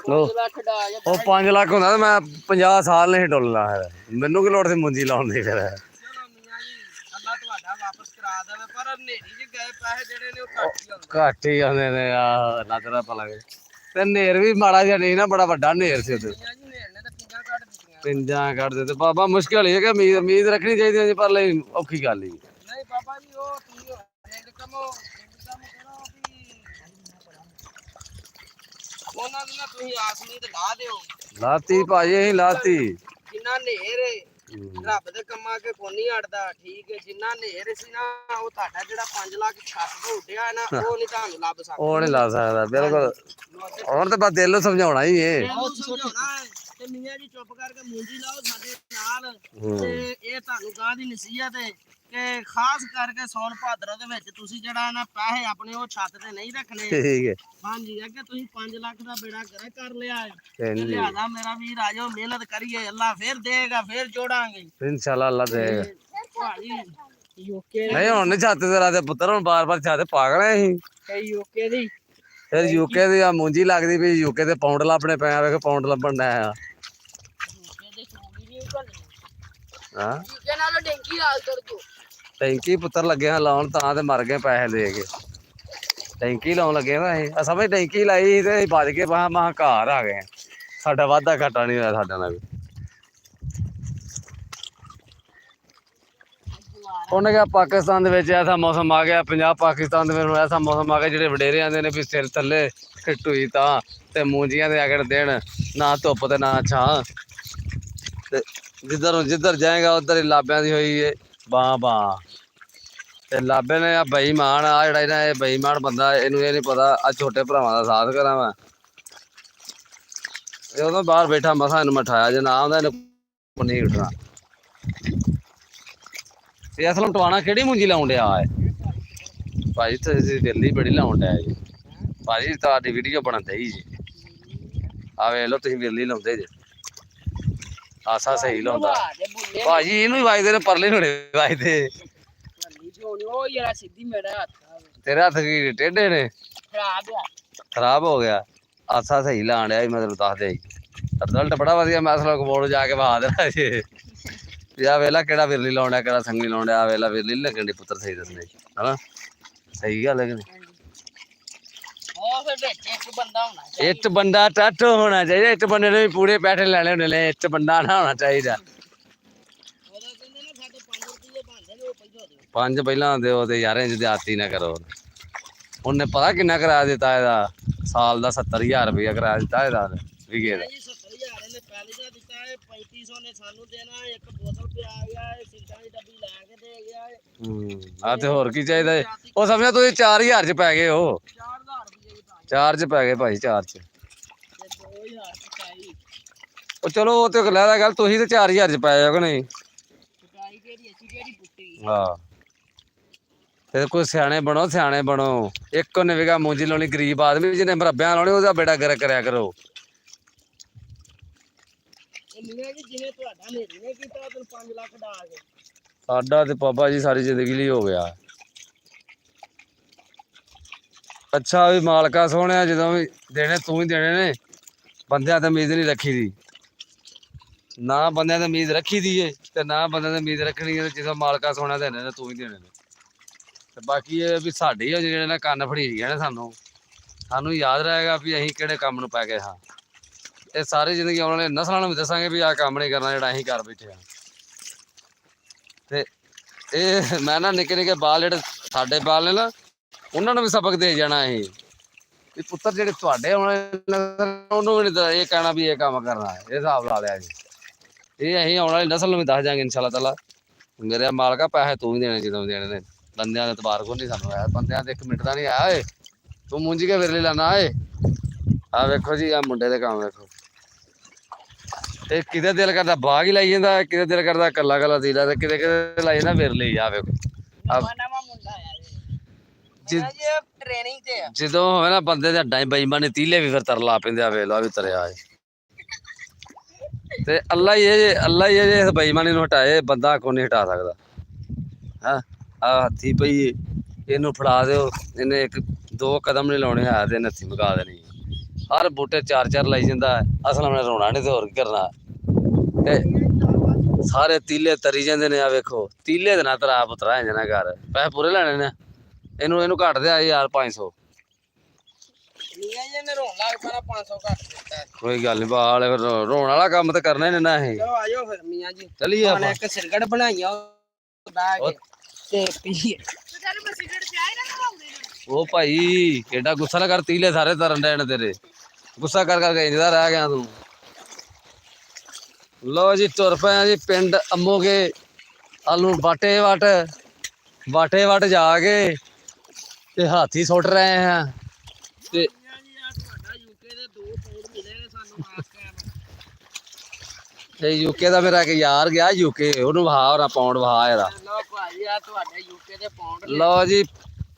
[SPEAKER 1] ਲੋ
[SPEAKER 2] 5 ਲੱਖ ਦਾ ਆ ਜਾ
[SPEAKER 1] ਉਹ 5 ਲੱਖ ਹੁੰਦਾ ਤਾਂ ਮੈਂ 50 ਸਾਲ ਨਹੀਂ ਡੁੱਲਣਾ ਫਿਰ। ਮੈਨੂੰ ਕੀ ਲੋੜ ਸੀ ਮੁੰਜੀ ਲਾਉਣ ਦੀ ਫਿਰ।
[SPEAKER 2] ਚਲੋ ਮੀਆਂ ਜੀ ਅੱਲਾ ਤੁਹਾਡਾ ਵਾਪਸ ਕਰਾ ਦੇਵੇ ਪਰ ਹਨੇਰੀ ਚ ਗਏ ਪੈਸੇ ਜਿਹੜੇ ਨੇ ਉਹ ਘੱਟ ਹੀ ਹੁੰਦੇ।
[SPEAKER 1] ਘੱਟ ਹੀ ਆਉਂਦੇ ਨੇ ਆ ਨਜ਼ਰਾ ਪਾ ਲਗੇ ਤੇ ਹਨੇਰ ਵੀ ਮਾੜਾ ਜਿਹਾ ਨਹੀਂ ਨਾ ਬੜਾ ਵੱਡਾ ਹਨੇਰ ਸੀ ਉੱਥੇ।
[SPEAKER 2] ਮੀਆਂ ਜੀ ਹਨੇਰ ਨੇ ਤਾਂ ਪਿੰਗਾਂ ਕੱਢ ਦਿੱਤੀਆਂ।
[SPEAKER 1] ਪਿੰਜਾਂ ਕੱਢਦੇ ਤੇ ਬਾਬਾ ਮੁਸ਼ਕਿਲ ਹੀ ਹੈ ਕਿ ਉਮੀਦ ਰੱਖਣੀ ਚਾਹੀਦੀ ਹੈ ਜੀ ਪਰ ਲਈ ਔਖੀ ਗੱਲ ਹੀ।
[SPEAKER 2] ਨਹੀਂ ਬਾਬਾ ਜੀ ਉਹ ਤੁਸੀਂ ਇੱਕ ਕੰਮ ਕਰੋ ਵੀ ਉਹਨਾਂ ਦੀ ਨਾ ਤੁਸੀਂ ਆਸ ਉਮੀਦ ਲਾ ਦਿਓ।
[SPEAKER 1] ਲਾਤੀ ਭਾਜੀ ਅਸੀਂ ਲਾਤੀ।
[SPEAKER 2] ਜਿੰਨਾ ਹਨੇਰ ਏ ਰੱਬ ਦੇ ਕੰਮਾਂ ਕੇ ਕੋਈ ਨਹੀਂ ਅੜਦਾ ਠੀਕ ਹੈ। ਜਿੰਨਾ ਹਨੇਰ ਸੀ ਨਾ ਉਹ ਤੁਹਾਡਾ ਜਿਹੜਾ 5 ਲੱਖ ਛੱਤ ਤੋਂ ਉੱਡਿਆ ਨਾ ਉਹ ਨਹੀਂ ਤੁਹਾਨੂੰ ਲੱਭ ਸਕਦਾ।
[SPEAKER 1] ਉਹ ਨਹੀਂ ਲਾ ਸਕਦਾ ਬਿਲਕੁਲ। ਹੁਣ ਤਾਂ ਬਸ ਦਿਲ ਨੂੰ ਸਮਝਾਉਣਾ ਹੀ ਏ।
[SPEAKER 2] ਬਹੁਤ ਸਮਝਾਉਣਾ ਹੈ ਤੇ ਮੀਆਂ ਜੀ ਚੁੱਪ ਕਰਕੇ ਮੂੰਜੀ ਲਾਓ ਸਾਡੇ ਨਾਲ। ਤੇ ਇਹ ਤੁਹਾਨੂੰ ਗਾਂ ਦੀ ਨਸੀਹਤ ਹੈ ਕਿ ਖਾਸ ਕਰਕੇ ਸੌਣ ਭਾਦਰੋਂ ਦੇ ਵਿੱਚ ਤੁਸੀਂ ਜਿਹੜਾ ਨਾ ਪੈਸੇ ਆਪਣੇ ਉਹ ਛੱਤ ਤੇ ਨਹੀਂ ਰੱਖਣੇ।
[SPEAKER 1] ਠੀਕ ਹੈ
[SPEAKER 2] ਹਾਂਜੀ ਅੱਗੇ ਤੁਸੀਂ 5 ਲੱਖ ਦਾ ਬੇੜਾ ਕਰ ਲਿਆ ਹੈ
[SPEAKER 1] ਤੇ
[SPEAKER 2] ਤੇ ਲਿਆਦਾ ਮੇਰਾ ਵੀਰ ਆ ਜਾਓ ਮਿਹਨਤ ਕਰੀਏ ਅੱਲਾ ਫਿਰ ਦੇਗਾ ਫਿਰ ਜੋੜਾਂਗੇ
[SPEAKER 1] ਇਨਸ਼ਾਅੱਲਾ ਅੱਲਾ ਦੇਗਾ।
[SPEAKER 2] ਭਾਜੀ ਯੂਕੇ
[SPEAKER 1] ਨਹੀਂ ਹੁਣ ਨਹੀਂ ਛੱਤ ਤੇ ਰਾਤੇ ਪੁੱਤਰ ਹੁਣ ਬਾਰ-ਬਾਰ ਛੱਤ ਪਾਗਲ ਐ ਅਸੀਂ।
[SPEAKER 2] ਕਈ ਯੂਕੇ ਦੀ
[SPEAKER 1] ਫਿਰ ਯੂਕੇ ਦੀ ਆ ਮੂੰਜੀ ਲੱਗਦੀ ਵੀ ਯੂਕੇ ਤੇ ਪਾਉਂਡ ਲੱਭਣੇ ਪਏ ਆ। ਵੇਖ ਪਾਉਂਡ ਲੱਭਣ ਦਾ ਆ
[SPEAKER 2] ਯੂਕੇ ਦੇ ਚੋਂਗੀ ਨਹੀਂ ਕਰਨੀ
[SPEAKER 1] ਹਾਂ
[SPEAKER 2] ਯੂਕੇ ਨਾਲ ਡੈਂਕੀ ਹਾਲ ਕਰ ਦੋ।
[SPEAKER 1] ਟੈਂਕੀ ਪੁੱਤਰ ਲੱਗੇ ਹਾਂ ਲਾਉਣ ਤਾਂ ਤੇ ਮਰ ਗਏ ਪੈਸੇ ਦੇ ਕੇ। ਟੈਂਕੀ ਲਾਉਣ ਲੱਗੇ ਨਾ ਅਸੀਂ ਅਸਾਂ ਵੀ ਟੈਂਕੀ ਲਾਈ ਤੇ ਅਸੀਂ ਭੱਜ ਕੇ ਮਹਾਂ ਘਰ ਆ ਗਏ। ਸਾਡਾ ਵਾਧਾ ਘਾਟਾ ਨਹੀਂ ਹੋਇਆ ਸਾਡੇ ਨਾਲ ਵੀ। ਉਹਨੇ ਕਿਹਾ ਪਾਕਿਸਤਾਨ ਦੇ ਵਿੱਚ ਐਸਾ ਮੌਸਮ ਆ ਗਿਆ। ਪੰਜਾਬ ਪਾਕਿਸਤਾਨ ਦੇ ਵਿੱਚ ਐਸਾ ਮੌਸਮ ਆ ਗਿਆ ਜਿਹੜੇ ਵਡੇਰੇ ਆਂਦੇ ਨੇ ਵੀ ਸਿਰ ਥੱਲੇ ਢੂਈ ਤਾਂ ਤੇ ਮੂੰਜੀਆਂ ਦੇ ਅਗੜ ਦੇਣ ਨਾ ਧੁੱਪ ਤੇ ਨਾ ਛਾਂ। ਤੇ ਜਿੱਧਰ ਜਾਏਗਾ ਉਧਰ ਹੀ ਲਾਬਿਆਂ ਦੀ ਹੋਈ ਏ ਬਾਂ ਬਾਂ। ਤੇ ਲਾਬੇ ਨੇ ਆ ਬੇਈਮਾਨ ਆ ਜਿਹੜਾ ਇਹਨਾਂ ਇਹ ਬੇਈਮਾਨ ਬੰਦਾ ਇਹਨੂੰ ਇਹ ਨਹੀਂ ਪਤਾ ਆ ਛੋਟੇ ਭਰਾਵਾਂ ਦਾ ਸਾਥ ਕਰਾਂ ਮੈਂ। ਇਹ ਉਦੋਂ ਬਾਹਰ ਬੈਠਾ ਮਸਾਂ ਇਹਨੂੰ ਮਠਾਇਆ ਜੇ ਨਾ ਆਉਂਦਾ ਇਹਨੂੰ ਨਹੀਂ ਉੱਠਣਾ। ਇਹ ਅਸਲ ਟਵਾਣਾ ਕਿਹੜੀ ਮੂੰਜੀ ਲਾਉਣ ਡਿਆ ਹੈ ਭਾਜੀ? ਤੁਸੀਂ ਦਿੱਲੀ ਬੜੀ ਲਾਉਣ ਡਿਆ ਜੀ ਭਾਜੀ। ਤੁਹਾਡੀ ਵੀਡੀਓ ਬਣਨ ਦਈ ਜੀ ਆ ਵੇਖ ਲਓ ਤੁਸੀਂ ਦਿੱਲੀ ਲਾਉਂਦੇ ਜੇ ਆਸਾ ਸਹੀ ਲਾਉਂਦਾ ਭਾਜੀ। ਇਹਨੂੰ ਹੀ ਵਾਜਦੇ ਨੇ ਪਰਲੇ ਨੂੰ ਵਾਜਦੇ।
[SPEAKER 2] ਉਹ ਯਾਰ ਸਿੱਧੀ ਮੇਰਾ ਹੱਥ
[SPEAKER 1] ਤੇਰੇ ਹੱਥ ਕੀ ਟੇਢੇ ਨੇ?
[SPEAKER 2] ਖਰਾਬ ਆ
[SPEAKER 1] ਖਰਾਬ ਹੋ ਗਿਆ। ਆਸਾ ਸਹੀ ਲਾਣ ਡਿਆ ਮਤਲਬ ਦੱਸਦੇ ਰਿਜ਼ਲਟ ਬੜਾ ਵਧੀਆ। ਮੈਂ ਅਸਲ ਕੋਲ ਜਾ ਕੇ ਵਹਾ ਦੇਣਾ ਜੀ ਆ ਵੇਲਾ ਕਿਹੜਾ ਵਿਰਲੀ ਲਾਉਣ ਡਿਆ ਕਿਹੜਾ ਸੰਗਲੀ ਲਾਉਣ ਡਿਆ। ਆ ਵੇਲਾ ਵਿਰਲੀ ਨੀ ਲੱਗਣ ਦੀ ਪੁੱਤਰ ਸਹੀ ਦੱਸਦੇ ਹਨਾ। ਸਹੀ ਗੱਲ ਹੈ ਕਿ ਨਹੀਂ?
[SPEAKER 2] ਉਹ ਫਿਰ ਵਿੱਚ ਇੱਕ ਬੰਦਾ ਹੋਣਾ ਚਾਹੀਦਾ।
[SPEAKER 1] ਇੱਟ ਬੰਦਾ ਟੱਟ ਹੋਣਾ ਚਾਹੀਦਾ। ਇੱਟ ਬੰਦੇ ਨੇ ਵੀ ਪੂਰੇ ਪੈਸੇ ਲੈਣੇ ਹੁੰਦੇ ਨੇ। ਇੱਟ ਬੰਦਾ ਨਾ ਹੋਣਾ ਚਾਹੀਦਾ।
[SPEAKER 2] ਉਹਦਾ ਕਹਿੰਦੇ ਨੇ ਸਾਡੇ 5 ਰੁਪਏ ਬਣਦੇ ਨੇ ਉਹ ਪਹਿਲਾਂ ਦਿਓ।
[SPEAKER 1] 5 ਪਹਿਲਾਂ ਦਿਓ ਤੇ ਯਾਰ ਇੰਜ ਦਿਆਤੀ ਨਾ ਕਰੋ। ਉਹਨੇ ਪਤਾ ਕਿੰਨਾ ਕਿਰਾਇਆ ਦਿੱਤਾ ਇਹਦਾ? ਸਾਲ ਦਾ 70,000 ਰੁਪਇਆ ਕਿਰਾਇਆ ਦਿੱਤਾ ਇਹਦਾ ਵਿਗੇ ਦਾ।
[SPEAKER 2] ਜੀ 70,000 ਨੇ ਪਹਿਲੇ ਦਾ ਦਿੱਤਾ ਹੈ 3500 ਨੇ ਸਾਨੂੰ ਦੇਣਾ। ਇੱਕ ਬੋਤਲ ਪਿਆ ਗਿਆ ਇਹ ਸਿੰਟਾਂ ਦੀ ਡੱਬੀ ਲੈ ਕੇ ਦੇ ਗਿਆ ਹੈ।
[SPEAKER 1] ਆ ਤੇ ਹੋਰ ਕੀ ਚਾਹੀਦਾ ਏ? ਉਹ ਸਮਝਿਆ ਤੁਸੀਂ 4000 ਚ ਪੈ ਗਏ ਹੋ।
[SPEAKER 2] 4000 ਰੁਪਏ ਦੀ ਤਾਂ
[SPEAKER 1] 4 ਚ ਪੈ ਗਏ ਭਾਈ 4 ਚ।
[SPEAKER 2] ਤੇ 2000 ਚਕਾਈ
[SPEAKER 1] ਉਹ ਚਲੋ ਉਹ ਤੇ ਲੈ ਗੱਲ ਤੁਸੀਂ ਤੇ 4000 ਚ ਪੈ ਜਾਓ ਕਿ ਨਹੀਂ?
[SPEAKER 2] ਚਕਾਈ ਕਿਹੜੀ ਅਸੀਂ ਕਿਹੜੀ ਪੁੱਟੀ
[SPEAKER 1] ਹਾਂ ਤੇ ਕੋਈ ਸਿਆਣੇ ਬਣੋ। ਇੱਕ ਉਹਨੇ ਵਿਗਾ ਮੂੰਜੀ ਲਾਉਣੀ ਗਰੀਬ ਆਦਮੀ ਜਿਹਨੇ ਮਰੱਬਿਆਂ ਲਾਉਣੀ ਉਹਦਾ ਬੇੜਾ ਗਰਕ ਕਰਿਆ ਕਰੋ।
[SPEAKER 2] ਮੀਆਂ ਜੀ ਜਿਵੇਂ ਤੁਹਾਡਾ ਨੇਰੀ ਨੇ ਕੀਤਾ ਤੈਨੂੰ 5 ਲੱਖ ਡਾ ਕੇ।
[SPEAKER 1] ਸਾਡਾ ਤੇ ਬਾਬਾ ਜੀ ਸਾਰੀ ਜ਼ਿੰਦਗੀ ਲਈ ਹੋ ਗਿਆ। ਅੱਛਾ ਵੀ ਮਾਲਕਾ ਸੋਹਣਿਆ ਜਦੋਂ ਵੀ ਦੇਣੇ ਤੂੰ ਹੀ ਦੇਣੇ ਨੇ। ਬੰਦਿਆਂ ਤੇ ਉਮੀਦ ਨਹੀਂ ਰੱਖੀ ਦੀ। ਨਾ ਬੰਦਿਆਂ ਤੇ ਉਮੀਦ ਰੱਖੀ ਦੀ ਏ ਤੇ ਨਾ ਬੰਦਿਆਂ ਤੇ ਉਮੀਦ ਰੱਖਣੀ ਹੈ। ਜਦੋਂ ਮਾਲਕਾ ਸੋਹਣਾ ਦੇਣੇ ਨੇ ਤੂੰ ਹੀ ਦੇਣੇ ਨੇ। ਤੇ ਬਾਕੀ ਇਹ ਵੀ ਸਾਡੇ ਹੀ ਜਿਹੜੇ ਨੇ ਕੰਨ ਫੜੀਕ ਗਏ ਨੇ ਸਾਨੂੰ ਯਾਦ ਰਹੇਗਾ ਵੀ ਅਸੀਂ ਕਿਹੜੇ ਕੰਮ ਨੂੰ ਪੈ ਗਏ ਹਾਂ। ਇਹ ਸਾਰੀ ਜ਼ਿੰਦਗੀ ਆਉਣ ਵਾਲੇ ਨਸਲਾਂ ਨੂੰ ਵੀ ਦੱਸਾਂਗੇ ਵੀ ਆਹ ਕੰਮ ਨਹੀਂ ਕਰਨਾ ਜਿਹੜਾ ਅਸੀਂ ਕਰ ਬੈਠੇ ਹਾਂ। ਤੇ ਇਹ ਮੈਂ ਨਾ ਨਿੱਕੇ ਨਿੱਕੇ ਬਾਲ ਜਿਹੜੇ ਸਾਡੇ ਬਾਲ ਨੇ ਨਾ ਉਹਨਾਂ ਨੂੰ ਵੀ ਸਬਕ ਦੇ ਜਾਣਾ ਇਹ ਵੀ ਪੁੱਤਰ ਜਿਹੜੇ ਤੁਹਾਡੇ ਆਉਣੇ ਉਹਨੂੰ ਵੀ ਨਹੀਂ ਇਹ ਕਹਿਣਾ ਵੀ ਇਹ ਕੰਮ ਕਰਨਾ ਇਹ ਹਿਸਾਬ ਲਾ ਲਿਆ ਜੀ। ਇਹ ਅਸੀਂ ਆਉਣ ਵਾਲੀ ਨਸਲ ਨੂੰ ਵੀ ਦੱਸ ਜਾਾਂਗੇ ਇਨਸ਼ਾਅੱਲਾ ਤਾਲਾ। ਮੇਰੇ ਮਾਲਕਾ ਪੈਸੇ ਤੂੰ ਵੀ ਦੇਣੇ ਜਦੋਂ ਦੇਣੇ ਨੇ। ਬੰਦਿਆਂ ਦੇ ਇਤਬਾਰ ਕੋ ਨਹੀਂ ਸਾਨੂੰ ਆਇਆ ਬੰਦਿਆਂ ਦੇ 1 ਮਿੰਟ ਦਾ ਨਹੀਂ ਆਇਆ ਓਏ ਤੂੰ ਮੁੰਜੀ ਕੇ ਵਿਰਲੇ ਲਾਣਾ ਏ। ਆ ਵੇਖੋ ਜੀ ਆ ਮੁੰਡੇ ਦੇ ਕੰਮ ਵੇਖੋ ਇਹ ਕਿਤੇ ਦਿਲ ਕਰਦਾ ਬਾਗ ਹੀ ਲਾਈ ਜਾਂਦਾ ਕਿਤੇ ਦਿਲ ਕਰਦਾ ਕੱਲਾ ਕੱਲਾ ਦੀਲਾ ਤੇ ਕਿਤੇ ਕਿਤੇ ਲਾਈ ਜਾਂਦਾ ਵਿਰਲੇ ਹੀ ਆ ਵੇਖੋ
[SPEAKER 2] ਨਵਾਂ ਮੁੰਡਾ ਆਇਆ ਜੀ ਟ੍ਰੇਨਿੰਗ ਤੇ ਆ
[SPEAKER 1] ਜਦੋਂ ਹੋਵੇ ਨਾ ਬੰਦੇ ਦੇ ਹੱਡਾਂ 'ਚ ਬੇਈਮਾਨੀ ਤੀਲੇ ਵੀ ਫਿਰ ਤਰ ਲਾ ਪੈਂਦੇ ਆ ਵੇਖ ਲਓ ਵੀ ਤਰਿਆ ਏ ਤੇ ਅੱਲਾ ਹੀ ਇਹ ਇਸ ਬੇਈਮਾਨੀ ਨੂੰ ਹਟਾਏ ਬੰਦਾ ਕੋਈ ਨਹੀਂ ਹਟਾ ਸਕਦਾ। ਹਾਂ ਆ ਹੱਥੀ ਪਈ ਇਹਨੂੰ ਫੜਾ ਦਿਓ ਇਹਨੇ 1-2 ਕਦਮ ਨਹੀਂ ਲਾਉਣੇ ਹੈ ਤੇ ਨੱਥੀ ਮਗਾ ਦੇਣੀ ਹਰ ਬੂਟੇ 4-4 ਲਾਈ ਜਾਂਦਾ ਅਸਲ ਮੈਂ ਰੋਣਾ ਨਹੀਂ ਤੇ ਹੋਰ ਕੀ ਕਰਨਾ ਤੇ ਸਾਰੇ ਤੀਲੇ ਤਰੀ ਜਾਂਦੇ ਨੇ ਆ ਵੇਖੋ ਤੀਲੇ ਦੇ ਨਾ ਤਰਾ ਪੁੱਤਰਾ ਇੰਜ ਨਾ ਕਰ ਪੈਸੇ ਪੂਰੇ ਲੈਣੇ ਨੇ ਇਹਨੂੰ ਘੱਟ ਦੇ ਯਾਰ 500
[SPEAKER 2] ਮੀਆਂ ਜੀ ਨੇ ਰੋਣ ਲੱਗ ਪੈਣਾ 500 ਘੱਟ ਦਿੱਤਾ
[SPEAKER 1] ਕੋਈ ਗੱਲ ਨਹੀਂ ਬਾਲ ਰੋਣ ਵਾਲਾ ਕੰਮ ਤੇ ਕਰਨਾ ਹੀ ਨਹੀਂ ਨਾ ਇਹ
[SPEAKER 2] ਚਲੋ ਆਜੋ ਫਿਰ ਮੀਆਂ ਜੀ
[SPEAKER 1] ਚੱਲੀਏ
[SPEAKER 2] ਹੁਣ
[SPEAKER 1] ਆਪਾਂ
[SPEAKER 2] ਇੱਕ ਸਿਰਗੜ ਬਣਾਈਆਂ ਬਹਿ ਕੇ ਤੇ ਪੀਏ
[SPEAKER 1] ਉਹ ਭਾਈ ਕਿੱਡਾ ਗੁੱਸਾ ਨਾ ਕਰ ਤੀਲੇ ਸਾਰੇ ਤਰਨ ਡੈਣ ਤੇਰੇ ਗੁੱਸਾ ਕਰ ਕਰਕੇ ਇੰਜਦਾ ਰਹਿ ਗਿਆ ਤੂੰ। ਲੋ ਜੀ ਤੁਰ ਪਏ ਆ ਜੀ ਪਿੰਡ ਅੰਮੋਗੇ ਆਲੂ ਬਾਟੇ ਵਟ ਜਾ ਕੇ ਤੇ ਹਾਥੀ ਸੁੱਟ ਰਹੇ ਆ ਤੇ
[SPEAKER 2] ਮੀਆਂ ਜੀ ਆ ਤੁਹਾਡਾ ਯੂਕੇ ਦੇ 2 ਪਾਉਂਡ ਮਿਲੇ ਨੇ ਸਾਨੂੰ ਆਸ
[SPEAKER 1] ਤੇ ਯੂਕੇ ਦਾ ਮੇਰਾ ਇੱਕ ਯਾਰ ਗਿਆ ਯੂਕੇ ਉਹਨੂੰ ਵਹਾ ਹੋਣਾ ਪਾਉਂਡ ਵਹਾ ਇਹਦਾ
[SPEAKER 2] ਲੋ ਭਾਈ ਆ ਤੁਹਾਡੇ ਯੂਕੇ ਦੇ ਪਾਉਂਡ
[SPEAKER 1] ਲਓ ਜੀ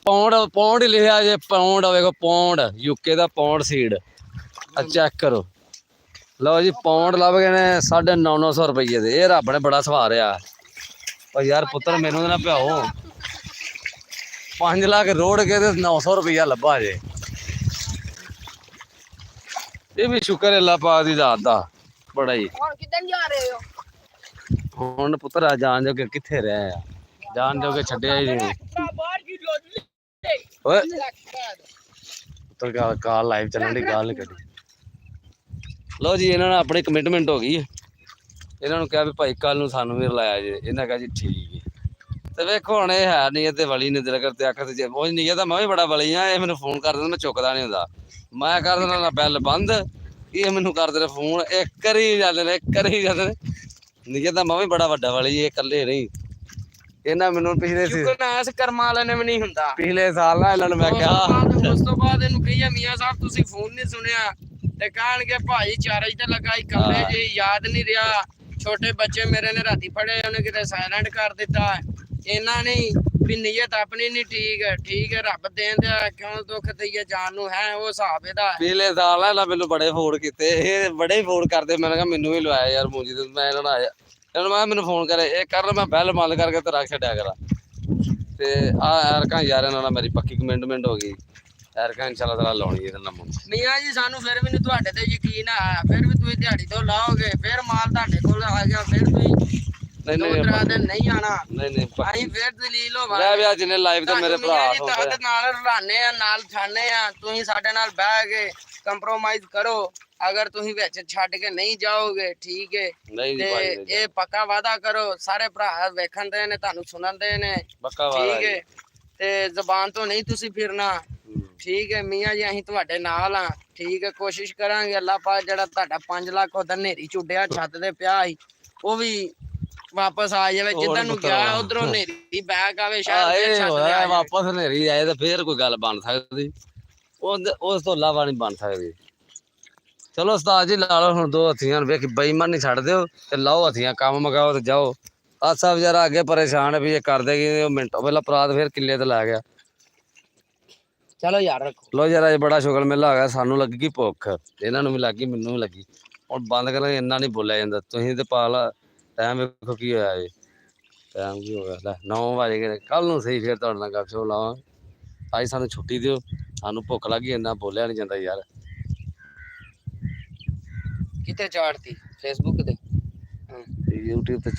[SPEAKER 1] ਪੌਂਡ ਹੀ ਲਿਖਿਆ ਜੇ ਪੌਂਡ ਵੇਖੋ ਪੌਂਡ ਯੂਕੇ ਦਾ ਪੌਂਡ ਸੀਡ ਆ ਚੈੱਕ ਕਰੋ। ਲਓ ਜੀ ਪੌਂਡ ਲੱਭ ਗਏ ਨੇ 950 ਰੁਪਏ ਦੇ ਇਹ ਰੱਬ ਨੇ ਬੜਾ ਸਵਾਰਿਆ ਓ ਯਾਰ ਪੁੱਤਰ ਮੈਨੂੰ ਨਾ ਭਿਆਓ 5 ਲੱਖ ਰੋੜ ਕੇ ਤੇ 900 ਰੁਪਇਆ ਲੱਭਾ ਜੇ ਇਹ ਵੀ ਸ਼ੁਕਰ ਅੱਲਾ ਪਾਕ ਦੀ ਜ਼ਾਤ ਦਾ ਬੜਾ ਹੀ।
[SPEAKER 2] ਹੁਣ ਕਿੱਧਰ ਜਾ ਰਹੇ ਹੋ
[SPEAKER 1] ਹੁਣ ਪੁੱਤਰ ਆ ਜਾਣ ਜੋਗੇ ਕਿੱਥੇ ਰਹੇ ਆ ਜਾਣ ਜੋਗੇ ਛੱਡਿਆ ਹੀ ਨਹੀਂ
[SPEAKER 2] ਬਾਹਰ ਕੀ ਲੋੜ
[SPEAKER 1] ਓਏ ਪੁੱਤਰ ਕਾਲ ਲਾਈਵ ਚੱਲਣ ਦੀ ਗੱਲ ਨਹੀਂ ਕੱਢੀ। ਲਓ ਜੀ ਇਹਨਾਂ ਨਾਲ ਆਪਣੀ ਕਮਿਟਮੈਂਟ ਹੋ ਗਈ ਹੈ ਇਹਨਾਂ ਨੂੰ ਕਿਹਾ ਵੀ ਭਾਈ ਕੱਲ ਨੂੰ ਸਾਨੂੰ ਵੀ ਰਲਾਇਆ ਜੇ ਇਹਨਾਂ ਕਿਹਾ ਜੀ ਠੀਕ ਹੈ ਤੇ ਵੇਖੋ ਹੁਣ ਇਹ ਹੈ ਨਹੀਂ ਤੇ ਵਲੀ ਨੇ ਦਿਲ ਕਰਤੇ ਅੱਖ ਤੇ ਉਹ ਨਹੀਂ ਤਾਂ ਮੈਂ ਵੀ ਬੜਾ ਵਲੀ ਆ ਇਹ ਮੈਨੂੰ ਫੋਨ ਕਰ ਦਿੰਦਾ ਮੈਂ ਚੁੱਕਦਾ ਨਹੀਂ ਹੁੰਦਾ ਮੈਂ ਕਰ ਦਿੰਦਾ ਨਾ ਬੈਲ ਬੰਦ ਇਹ ਮੈਨੂੰ ਕਰਦੇ ਨੇ ਫੋਨ ਇੱਕ ਕਰੀ ਜਾਂਦੇ ਨੇ ਨਹੀਂ ਤਾਂ ਮੈਂ ਵੀ ਬੜਾ ਵੱਡਾ ਵਲੀ ਇਹ ਇਕੱਲੇ ਨਹੀਂ ਇਹਨਾਂ ਮੈਨੂੰ ਪਿਛਲੇ
[SPEAKER 2] ਨਾਸ ਕਰਮਾਂ ਵਾਲੇ ਨੇ ਵੀ ਨਹੀਂ ਹੁੰਦਾ
[SPEAKER 1] ਪਿਛਲੇ ਸਾਲ ਨਾ ਇਹਨਾਂ ਨੂੰ ਮੈਂ ਕਿਹਾ
[SPEAKER 2] ਉਸ ਤੋਂ ਬਾਅਦ ਇਹਨੂੰ ਕਹੀਏ ਮੀਆਂ ਸਾਹਿਬ ਤੁਸੀਂ ਫੋਨ ਨਹੀਂ ਸੁਣਿਆ ਤੇ ਕਹਿਣਗੇ ਭਾਈ ਚਾਰਜ ਤੇ ਲਗਾਈ ਕੱਲੇ ਜੀ ਯਾਦ ਨਹੀਂ ਰਿਹਾ ਛੋਟੇ ਬੱਚੇ ਮੇਰੇ ਨੇ ਰਾਤੀ ਫੜੇ ਉਹਨੇ ਕਿਤੇ ਸਾਇਲੈਂਟ ਕਰ ਦਿੱਤਾ ਇਹਨਾਂ ਨੇ ਵੀ ਨੀਅਤ ਆਪਣੀ ਨਹੀਂ ਠੀਕ ਹੈ ਰੱਬ ਦੇਣ ਦਿਆ ਕਿਉਂ ਦੁੱਖ ਦਈਏ ਜਾਨ ਨੂੰ ਹੈ ਉਹ ਹਿਸਾਬ ਇਹਦਾ
[SPEAKER 1] ਪਿਛਲੇ ਸਾਲ ਨਾ ਮੈਨੂੰ ਬੜੇ ਫੋਨ ਕੀਤੇ ਇਹ ਬੜੇ ਹੀ ਫੋਨ ਕਰਦੇ ਮੈਂ ਕਿਹਾ ਮੈਨੂੰ ਵੀ ਲਵਾਇਆ ਯਾਰ ਮੂੰਜੀ ਤੇ ਮੈਂ ਇਹਨਾਂ ਨੂੰ ਆਇਆ ਇਹਨਾਂ ਮੈਂ ਮੈਨੂੰ ਫੋਨ ਕਰੇ ਇਹ ਕਰਨ ਮੈਂ ਬੈਲ ਬੰਦ ਕਰਕੇ ਤੇ ਰੱਖ ਛੱਡਿਆ ਕਰਾਂ ਤੇ ਆ ਐਰਕਾਂ ਯਾਰ ਇਹਨਾਂ ਨਾਲ ਮੇਰੀ ਪੱਕੀ ਕਮਿਟਮੈਂਟ ਹੋ ਗਈ ਐਰਕਾਂ ਇਨਸ਼ਾਅੱਲਾ ਤਾਲਾ ਲਾਉਣੀ ਇਹਦੇ ਨਾਲ
[SPEAKER 2] ਮੀਆਂ ਜੀ ਸਾਨੂੰ ਫਿਰ ਵੀ ਨਹੀਂ ਤੁਹਾਡੇ ਤੇ ਯਕੀਨ ਆ ਫਿਰ ਵੀ ਤੁਸੀਂ ਦਿਹਾੜੀ ਤੋਂ ਲਾਓਗੇ ਫਿਰ ਮਾਲ ਤੁਹਾਡੇ ਕੋਲ ਆ ਗਿਆ ਫਿਰ ਤੁਸੀਂ ਨਹੀਂ ਆਣਾ
[SPEAKER 1] ਨਹੀਂ
[SPEAKER 2] ਅਸੀਂ ਫਿਰ ਦਲੀਲ ਹੋ
[SPEAKER 1] ਲੈ ਵੀ ਅੱਜ ਨੇ ਲਾਈਵ ਤੇ ਮੇਰੇ ਭਰਾ
[SPEAKER 2] ਤੁਹਾਡੇ ਨਾਲ ਰਲਾਣੇ ਆ ਨਾਲ ਛਾਣੇ ਆ ਤੁਸੀਂ ਸਾਡੇ ਨਾਲ ਬਹਿ ਕੇ ਕੰਪਰੋਮਾਈਜ਼ ਕਰੋ ਅਗਰ ਤੁਸੀਂ ਵਿੱਚ ਛੱਡ ਕੇ ਨਹੀਂ ਜਾਓਗੇ ਠੀਕ ਹੈ ਤੇ ਇਹ ਪੱਕਾ ਵਾਅਦਾ ਕਰੋ ਸਾਰੇ ਭਰਾ ਵੇਖਣ ਦੇ ਨੇ ਤੁਹਾਨੂੰ ਸੁਣਨ ਦੇ ਨੇ ਠੀਕ ਹੈ ਤੇ ਜ਼ਬਾਨ ਤੋਂ ਨਹੀਂ ਤੁਸੀਂ ਫਿਰਨਾ ਠੀਕ ਹੈ ਮੀਆਂ ਜੀ ਅਸੀਂ ਤੁਹਾਡੇ ਨਾਲ ਆ ਠੀਕ ਹੈ ਕੋਸ਼ਿਸ਼ ਕਰਾਂਗੇ ਅੱਲਾਹ ਪਾਕ ਜਿਹੜਾ ਤੁਹਾਡਾ 5 ਲੱਖ ਉਧਰ ਨੇਰੀ ਚੁੱਡਿਆ ਛੱਤ ਤੇ ਪਿਆ ਸੀ ਉਹ ਵੀ ਵਾਪਸ ਆ ਜਾਵੇ ਜਿੱਦਾਂ ਨੂੰ ਗਿਆ ਉਧਰੋਂ ਨੇਰੀ ਬੈਕ ਆਵੇ ਸ਼ਾਇਦ
[SPEAKER 1] ਵਾਪਸ ਨੇਰੀ ਆਏ ਤਾਂ ਫੇਰ ਕੋਈ ਗੱਲ ਬਣ ਸਕਦੀ ਉਸ ਤੋਂ ਇਲਾਵਾ ਨਹੀਂ ਬਣ ਸਕਦੀ। ਚਲੋ ਉਸਤਾਦ ਜੀ ਲਾ ਲਓ ਹੁਣ 2 ਹੱਥੀਆਂ ਵੇਖ ਬੇਈਮਾਨ ਨਹੀਂ ਛੱਡ ਦਿਓ ਤੇ ਲਾਓ ਹੱਥੀਆਂ ਕੰਮ ਮਗਾਓ ਤੇ ਜਾਓ ਆਸਾ ਵਿਚਾਰਾ ਅੱਗੇ ਪਰੇਸ਼ਾਨ ਵੀ ਇਹ ਕਰ ਦੇਗੀ ਉਹ ਮਿੰਟੋ ਪਹਿਲਾਂ ਪਰਾਤ ਫੇਰ ਕਿੱਲੇ ਤੇ ਲੈ ਗਿਆ।
[SPEAKER 2] ਚਲੋ ਯਾਰ ਰੱਖੋ
[SPEAKER 1] ਲੋ ਯਾਰ ਅੱਜ ਬੜਾ ਸ਼ੁਗਲ ਮੇਲਾ ਹੋ ਗਿਆ ਸਾਨੂੰ ਲੱਗੀ ਭੁੱਖ ਇਹਨਾਂ ਨੂੰ ਵੀ ਲੱਗੀ ਮੈਨੂੰ ਵੀ ਲੱਗੀ ਹੁਣ ਬੰਦ ਕਰਾਂਗੇ ਇੰਨਾ ਨਹੀਂ ਬੋਲਿਆ ਜਾਂਦਾ ਤੁਸੀਂ ਤੇ ਪਾ ਲਾ ਟਾਈਮ ਵੇਖੋ ਕੀ ਹੋਇਆ ਜੀ ਟਾਈਮ ਕੀ ਹੋ ਗਿਆ ਲੈ 9 ਵਜੇ ਗਏ ਕੱਲ ਨੂੰ ਸਹੀ ਫੇਰ ਤੁਹਾਡੇ ਨਾਲ ਗੱਪ ਸ਼ੋ ਲਾਵਾਂ ਅੱਜ ਸਾਨੂੰ ਛੁੱਟੀ ਦਿਓ ਸਾਨੂੰ ਭੁੱਖ ਲੱਗੀ ਇੰਨਾ ਬੋਲਿਆ ਨਹੀਂ ਜਾਂਦਾ ਯਾਰ
[SPEAKER 2] ਕਿਤੇ ਚਾੜਤੀ ਫੇਸਬੁੱਕ ਤੇ
[SPEAKER 1] YouTube ਤੇ ਚੱਲ